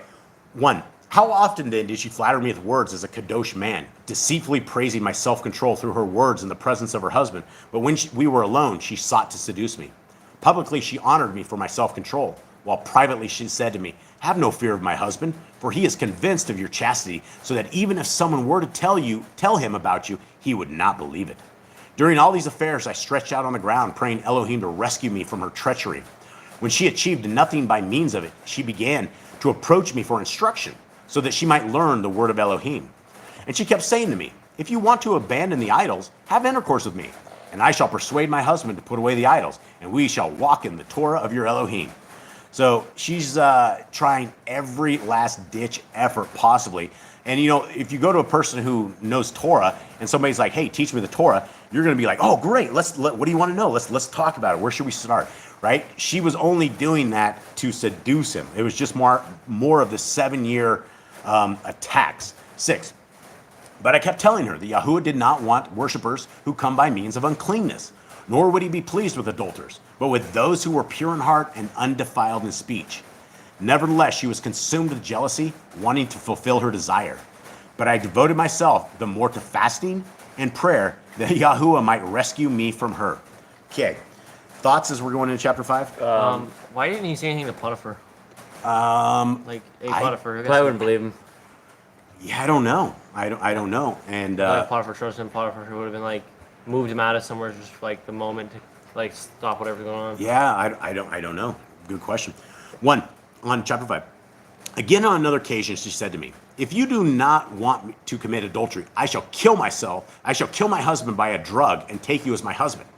1. How often then did she flatter me with words as a kadosh man, deceitfully praising my self-control through her words in the presence of her husband? But when we were alone, she sought to seduce me. Publicly, she honored me for my self-control, while privately she said to me, "Have no fear of my husband, for he is convinced of your chastity, so that even if someone were to tell him about you, he would not believe it." During all these affairs, I stretched out on the ground, praying Elohim to rescue me from her treachery. When she achieved nothing by means of it, she began to approach me for instruction, so that she might learn the word of Elohim. And she kept saying to me, "If you want to abandon the idols, have intercourse with me, and I shall persuade my husband to put away the idols, and we shall walk in the Torah of your Elohim." So she's trying every last ditch effort possibly. And if you go to a person who knows Torah and somebody's like, "Hey, teach me the Torah," you're going to be like, "Oh, great. What do you want to know? Let's talk about it. Where should we start?" Right? She was only doing that to seduce him. It was just more of the 7-year attacks. 6. But I kept telling her that Yahuwah did not want worshipers who come by means of uncleanness, nor would he be pleased with adulterers, but with those who were pure in heart and undefiled in speech. Nevertheless, she was consumed with jealousy, wanting to fulfill her desire. But I devoted myself the more to fasting and prayer, that Yahuwah might rescue me from her. Okay, thoughts as we're going into chapter 5? Why didn't he say anything to Potiphar? Like, hey, I Potiphar. Probably wouldn't believe him. Yeah, I don't know. I don't know. And If Potiphar trusted him, Potiphar would have been like, moved him out of somewhere just like the moment to like stop whatever's going on. yeah, I don't know. Good question. 1, on chapter 5. Again, on another occasion, she said to me, "If you do not want me to commit adultery, I shall kill myself. I shall kill my husband by a drug and take you as my husband."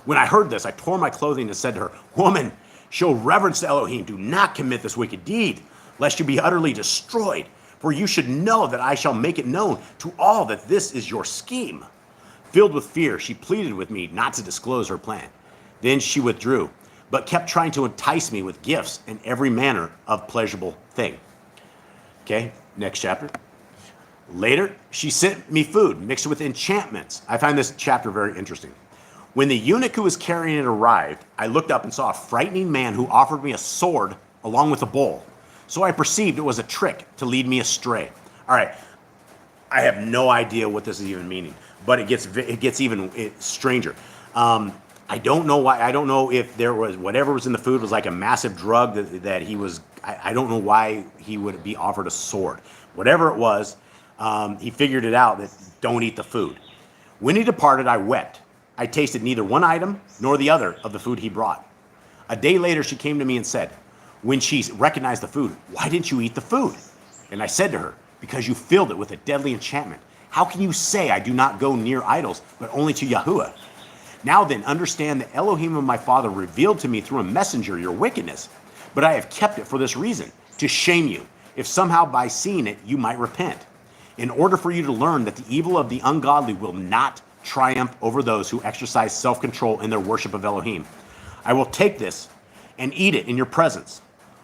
When I heard this, I tore my clothing and said to her, "Woman, show reverence to Elohim. Do not commit this wicked deed, lest you be utterly destroyed. For you should know that I shall make it known to all that this is your scheme." Filled with fear, she pleaded with me not to disclose her plan. Then she withdrew, but kept trying to entice me with gifts and every manner of pleasurable thing. Okay, next chapter. Later, she sent me food mixed with enchantments. I find this chapter very interesting. When the eunuch who was carrying it arrived, I looked up and saw a frightening man who offered me a sword along with a bowl. So I perceived it was a trick to lead me astray. All right, I have no idea what this is even meaning, but it gets even stranger. I don't know why. I don't know if there was whatever was in the food was like a massive drug that he was. I don't know why he would be offered a sword. Whatever it was, he figured it out that don't eat the food. When he departed, I wept. I tasted neither one item nor the other of the food he brought. A day later, she came to me and said, when she recognized the food, "Why didn't you eat the food?" And I said to her, "Because you filled it with a deadly enchantment. How can you say I do not go near idols, but only to Yahuwah? Now then, understand the Elohim of my father revealed to me through a messenger your wickedness. But I have kept it for this reason, to shame you, if somehow by seeing it you might repent, in order for you to learn that the evil of the ungodly will not triumph over those who exercise self-control in their worship of Elohim. I will take this and eat it in your presence."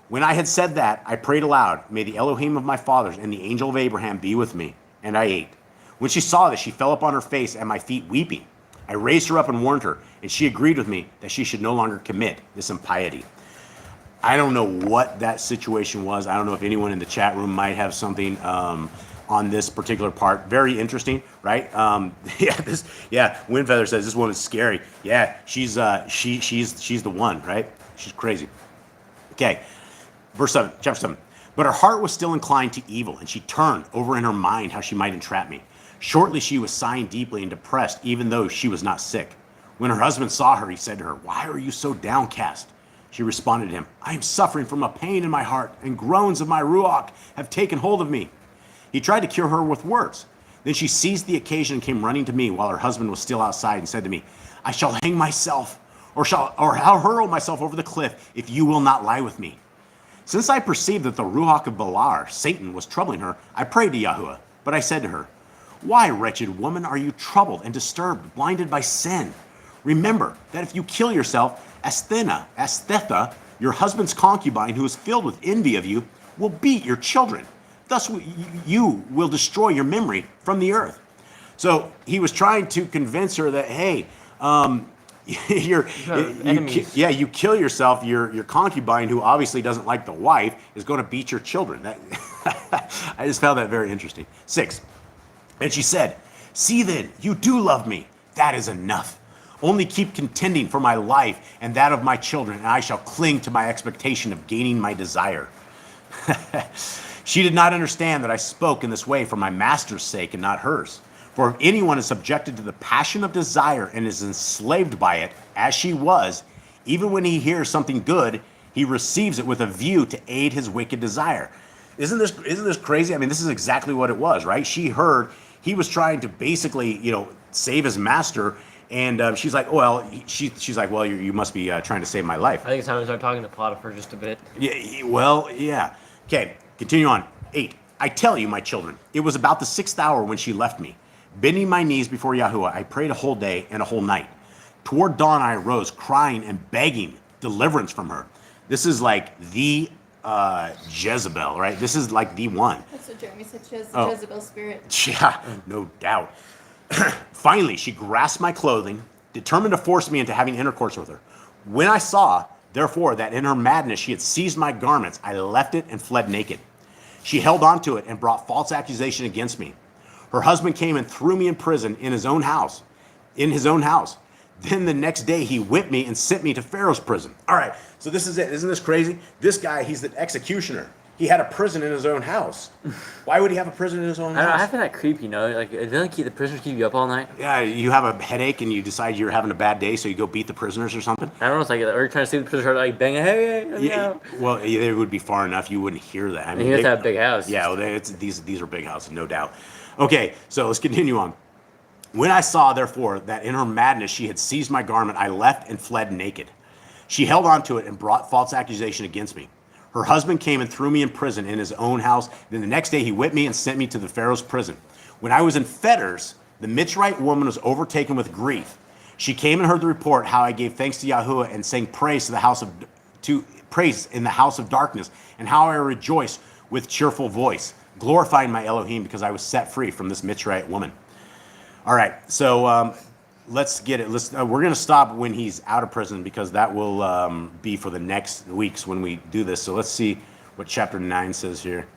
When I had said that, I prayed aloud, "May the Elohim of my fathers and the angel of Abraham be with me." And I ate. When she saw this, she fell upon her face at my feet weeping. I raised her up and warned her, and she agreed with me that she should no longer commit this impiety. I don't know what that situation was. I don't know if anyone in the chat room might have something on this particular part. Very interesting, right? Windfeather says this woman's scary. Yeah, she's the one, right? She's crazy. Okay, verse 7, chapter 7. But her heart was still inclined to evil, and she turned over in her mind how she might entrap me. Shortly she was sighing deeply and depressed, even though she was not sick. When her husband saw her, he said to her, "Why are you so downcast?" She responded to him, "I am suffering from a pain in my heart, and groans of my ruach have taken hold of me." He tried to cure her with words. Then she seized the occasion and came running to me while her husband was still outside and said to me, "I shall hang myself, or I'll hurl myself over the cliff if you will not lie with me." Since I perceived that the Ruach of Balaam, Satan, was troubling her, I prayed to Yahuwah. But I said to her, why, wretched woman, are you troubled and disturbed, blinded by sin? Remember that if you kill yourself, Asthetha, your husband's concubine, who is filled with envy of you, will beat your children. Thus you will destroy your memory from the earth. So he was trying to convince her that, hey, you kill yourself, your concubine, who obviously doesn't like the wife, is going to beat your children. I just found that very interesting. 6. And she said, see then, you do love me. That is enough. Only keep contending for my life and that of my children, and I shall cling to my expectation of gaining my desire. She did not understand that I spoke in this way for my master's sake and not hers. For if anyone is subjected to the passion of desire and is enslaved by it, as she was, even when he hears something good, he receives it with a view to aid his wicked desire. Isn't this crazy? I mean, this is exactly what it was, right? She heard he was trying to basically, save his master, and she's like, well, she's like, well, you must be trying to save my life. I think it's time to start talking to Potiphar just a bit. Yeah, well, yeah. Okay, continue on. 8. I tell you, my children, it was about the 6th hour when she left me. Bending my knees before Yahuwah, I prayed a whole day and a whole night. Toward dawn, I arose, crying and begging deliverance from her. This is like the Jezebel, right? This is like the one. That's what Jeremy said. She has the Jezebel spirit. Yeah, no doubt. Finally, she grasped my clothing, determined to force me into having intercourse with her. When I saw, therefore, that in her madness she had seized my garments, I left it and fled naked. She held on to it and brought false accusation against me. Her husband came and threw me in prison in his own house. Then the next day he whipped me and sent me to Pharaoh's prison. All right, so this is it. Isn't this crazy? This guy, he's the executioner. He had a prison in his own house. Why would he have a prison in his own house? I find that creepy, Like, doesn't the prisoners keep you up all night? Yeah, you have a headache and you decide you're having a bad day, so you go beat the prisoners or something? I don't know, it's like, or you're trying to see the prisoners, like, bang, hey, yeah. Well, they would be far enough, you wouldn't hear that. I mean, you have to have a big house. Yeah, well, these are big houses, no doubt. Okay, so let's continue on. When I saw, therefore, that in her madness she had seized my garment, I left and fled naked. She held on to it and brought false accusation against me. Her husband came and threw me in prison in his own house. Then the next day he whipped me and sent me to the Pharaoh's prison. When I was in fetters, the Mitzrite woman was overtaken with grief. She came and heard the report how I gave thanks to Yahuwah and sang praise praise in the house of darkness, and how I rejoiced with cheerful voice, glorifying my Elohim because I was set free from this Mitzrite woman. All right, so let's get it. We're going to stop when he's out of prison because that will be for the next weeks when we do this. So let's see what chapter 9 says here.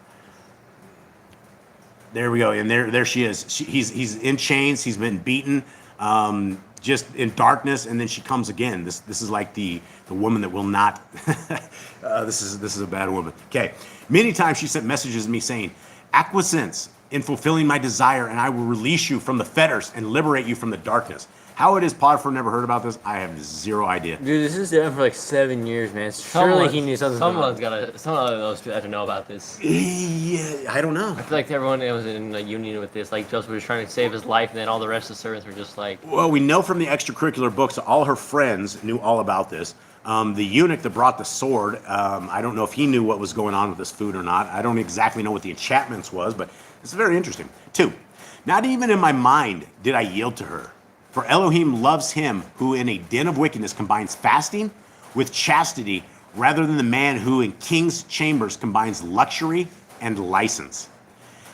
There we go, and there she is. He's in chains. He's been beaten, just in darkness, and then she comes again. This is like the woman that will not. This is a bad woman. Okay, many times she sent messages to me saying, "Acquiescence in fulfilling my desire, and I will release you from the fetters and liberate you from the darkness." How it is Potiphar never heard about this, I have zero idea. Dude, this is done for like 7 years, man. Surely he knew something. Someone of those two had to know about this. Yeah, I don't know. I feel like everyone was in a union with this. Like Joseph was trying to save his life, and then all the rest of the servants were just like. Well, we know from the extracurricular books that all her friends knew all about this. The eunuch that brought the sword, I don't know if he knew what was going on with this food or not. I don't exactly know what the enchantments was, but it's very interesting. 2, not even in my mind did I yield to her. For Elohim loves him who in a den of wickedness combines fasting with chastity, rather than the man who in king's chambers combines luxury and license.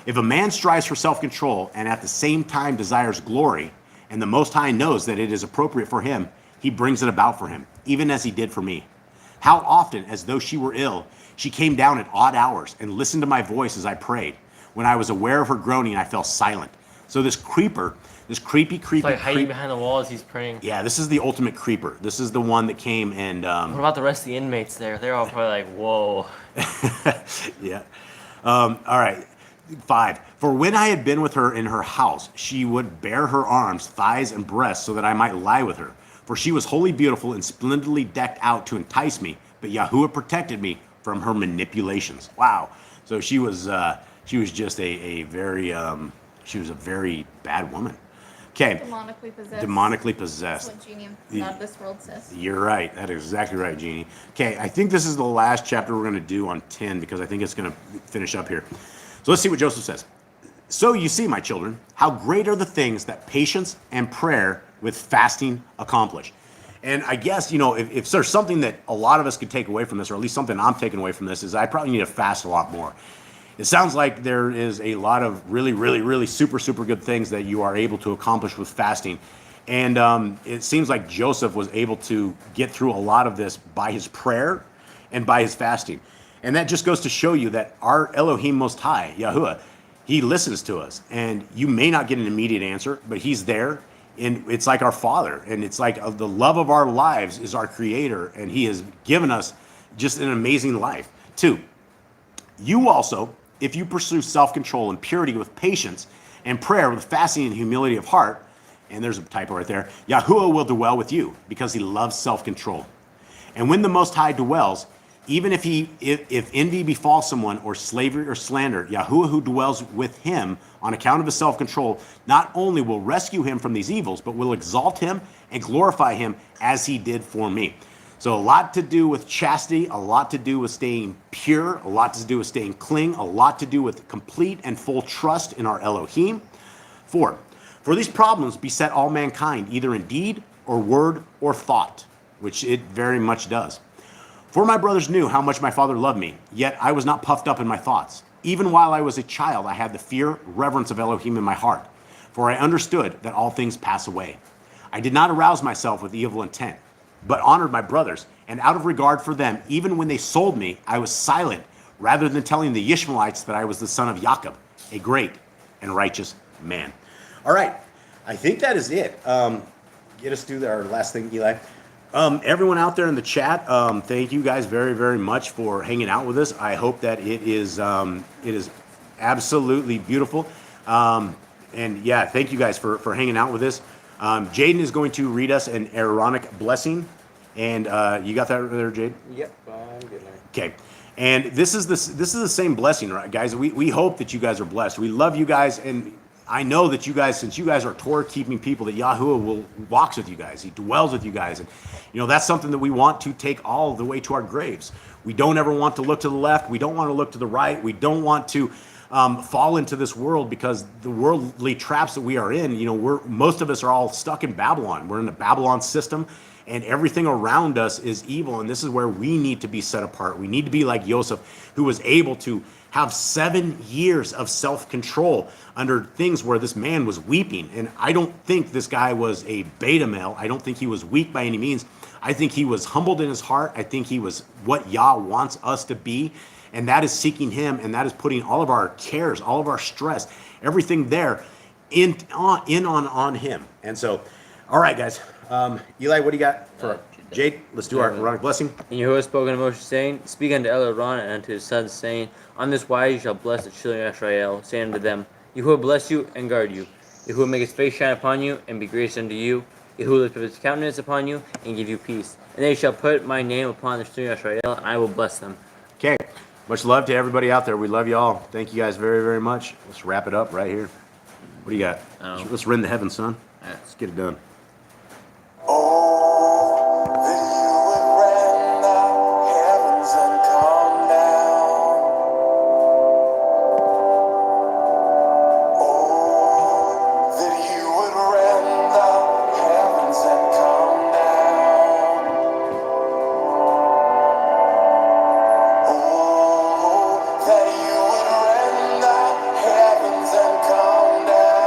If a man strives for self-control and at the same time desires glory, and the Most High knows that it is appropriate for him, he brings it about for him, even as he did for me. How often, as though she were ill, she came down at odd hours and listened to my voice as I prayed. When I was aware of her groaning, I fell silent. So this creeper, this creepy. It's like hiding behind the wall as he's praying. Yeah, this is the ultimate creeper. This is the one that came and. What about the rest of the inmates there? They're all probably like, whoa. Yeah. All right. 5. For when I had been with her in her house, she would bare her arms, thighs, and breasts so that I might lie with her. For she was wholly beautiful and splendidly decked out to entice me, but Yahuwah protected me from her manipulations. Wow. So she was just a very bad woman. Okay. Demonically possessed. Demonically possessed. That's what Genie Not of This World says. You're right. That is exactly right, Jeannie. Okay, I think this is the last chapter we're going to do on 10 because I think it's going to finish up here. So let's see what Joseph says. So you see, my children, how great are the things that patience and prayer with fasting accomplish. And I guess, if there's something that a lot of us could take away from this, or at least something I'm taking away from this, is I probably need to fast a lot more. It sounds like there is a lot of really, really, really super, super good things that you are able to accomplish with fasting. And it seems like Joseph was able to get through a lot of this by his prayer and by his fasting. And that just goes to show you that our Elohim Most High, Yahuwah, he listens to us. And you may not get an immediate answer, but he's there. And it's like our Father. And it's like the love of our lives is our Creator. And he has given us just an amazing life. 2, you also, if you pursue self-control and purity with patience and prayer with fasting and humility of heart, and there's a typo right there, Yahuwah will dwell with you because he loves self-control. And when the Most High dwells, even if envy befalls someone or slavery or slander, Yahuwah who dwells with him on account of his self-control, not only will rescue him from these evils, but will exalt him and glorify him as he did for me. So a lot to do with chastity, a lot to do with staying pure, a lot to do with staying clean, a lot to do with complete and full trust in our Elohim. 4, for these problems beset all mankind, either in deed or word or thought, which it very much does. For my brothers knew how much my father loved me, yet I was not puffed up in my thoughts. Even while I was a child, I had the fear, reverence of Elohim in my heart, for I understood that all things pass away. I did not arouse myself with evil intent, but honored my brothers, and out of regard for them, even when they sold me, I was silent, rather than telling the Ishmaelites that I was the son of Jacob, a great and righteous man. All right, I think that is it. Get us through our last thing, Eli. Everyone out there in the chat, thank you guys very, very much for hanging out with us. I hope that it is absolutely beautiful. And yeah, thank you guys for hanging out with us. Jaden is going to read us an Aaronic blessing. And you got that right there, Jade? Yep, I'm good now. Okay. And this is the same blessing, right, guys? We hope that you guys are blessed. We love you guys, and I know that you guys, since you guys are Torah-keeping people, that Yahuwah walks with you guys. He dwells with you guys. And, that's something that we want to take all the way to our graves. We don't ever want to look to the left. We don't want to look to the right. We don't want to fall into this world, because the worldly traps that we are in, most of us are all stuck in Babylon. We're in the Babylon system, and everything around us is evil. And this is where we need to be set apart. We need to be like Joseph, who was able to have 7 years of self-control under things where this man was weeping. And I don't think this guy was a beta male. I don't think he was weak by any means. I think he was humbled in his heart. I think he was what Yah wants us to be. And that is seeking him, and that is putting all of our cares, all of our stress, everything there on him. And so, all right, guys. Eli, what do you got for Jade? Let's do our Aaronic blessing. And Yahuwah spoke unto Moshe, saying, Speak unto Aaron and unto his sons, saying, On this wise you shall bless the children of Israel, saying unto them, Yahuwah bless you and guard you. Yahuwah make his face shine upon you and be gracious unto you. Yahuwah lift up his countenance upon you and give you peace. And they shall put my name upon the children of Israel, and I will bless them. Okay. Much love to everybody out there. We love you all. Thank you guys very, very much. Let's wrap it up right here. What do you got? Let's rend the heavens, son. Let's get it done. Oh, that you would rend the heavens and come down. Oh, that you would rend the heavens and come down. Oh, that you would rend the heavens and come down.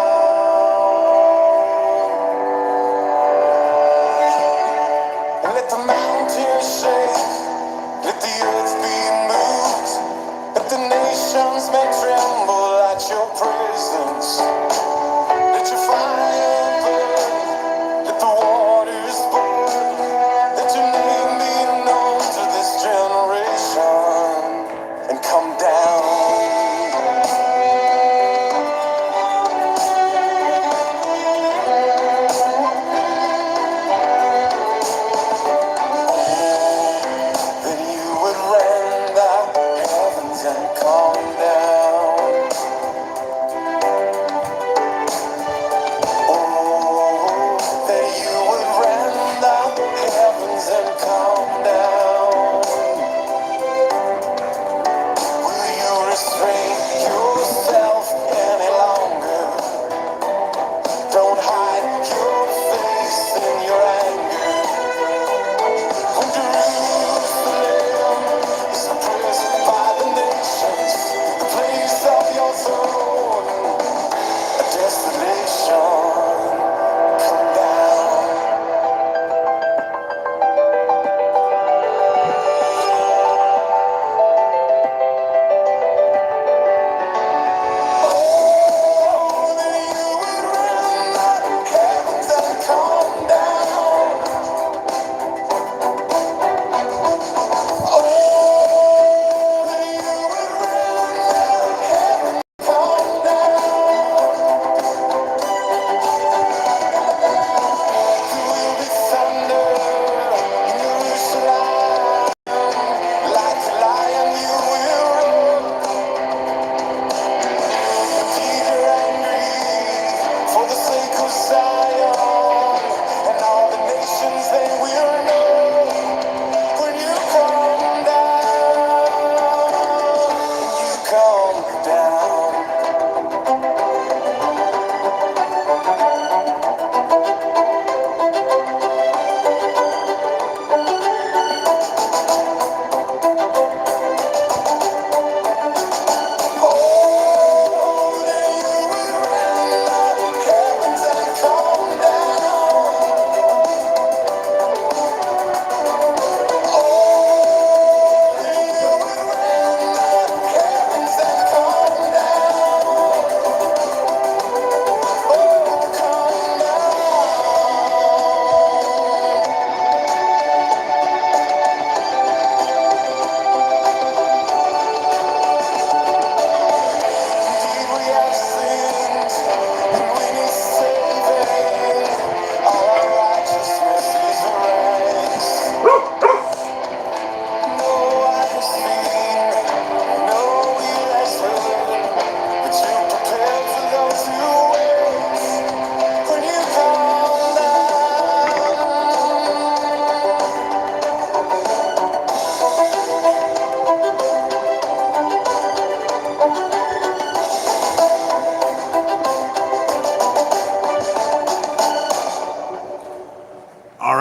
And let the mountains shake, let the earth be moved, let the nations may tremble at your presence. Let your fire burn, let the waters burn, let your name be known to this generation, and come down. That you would rend the heavens and come down.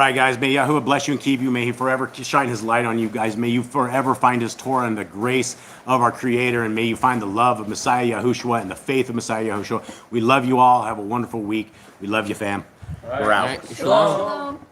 right, guys. May Yahuwah bless you and keep you. May He forever shine His light on you guys. May you forever find His Torah and the grace of our Creator. And may you find the love of Messiah Yahushua and the faith of Messiah Yahushua. We love you all. Have a wonderful week. We love you, fam. We're out. Shalom. Shalom.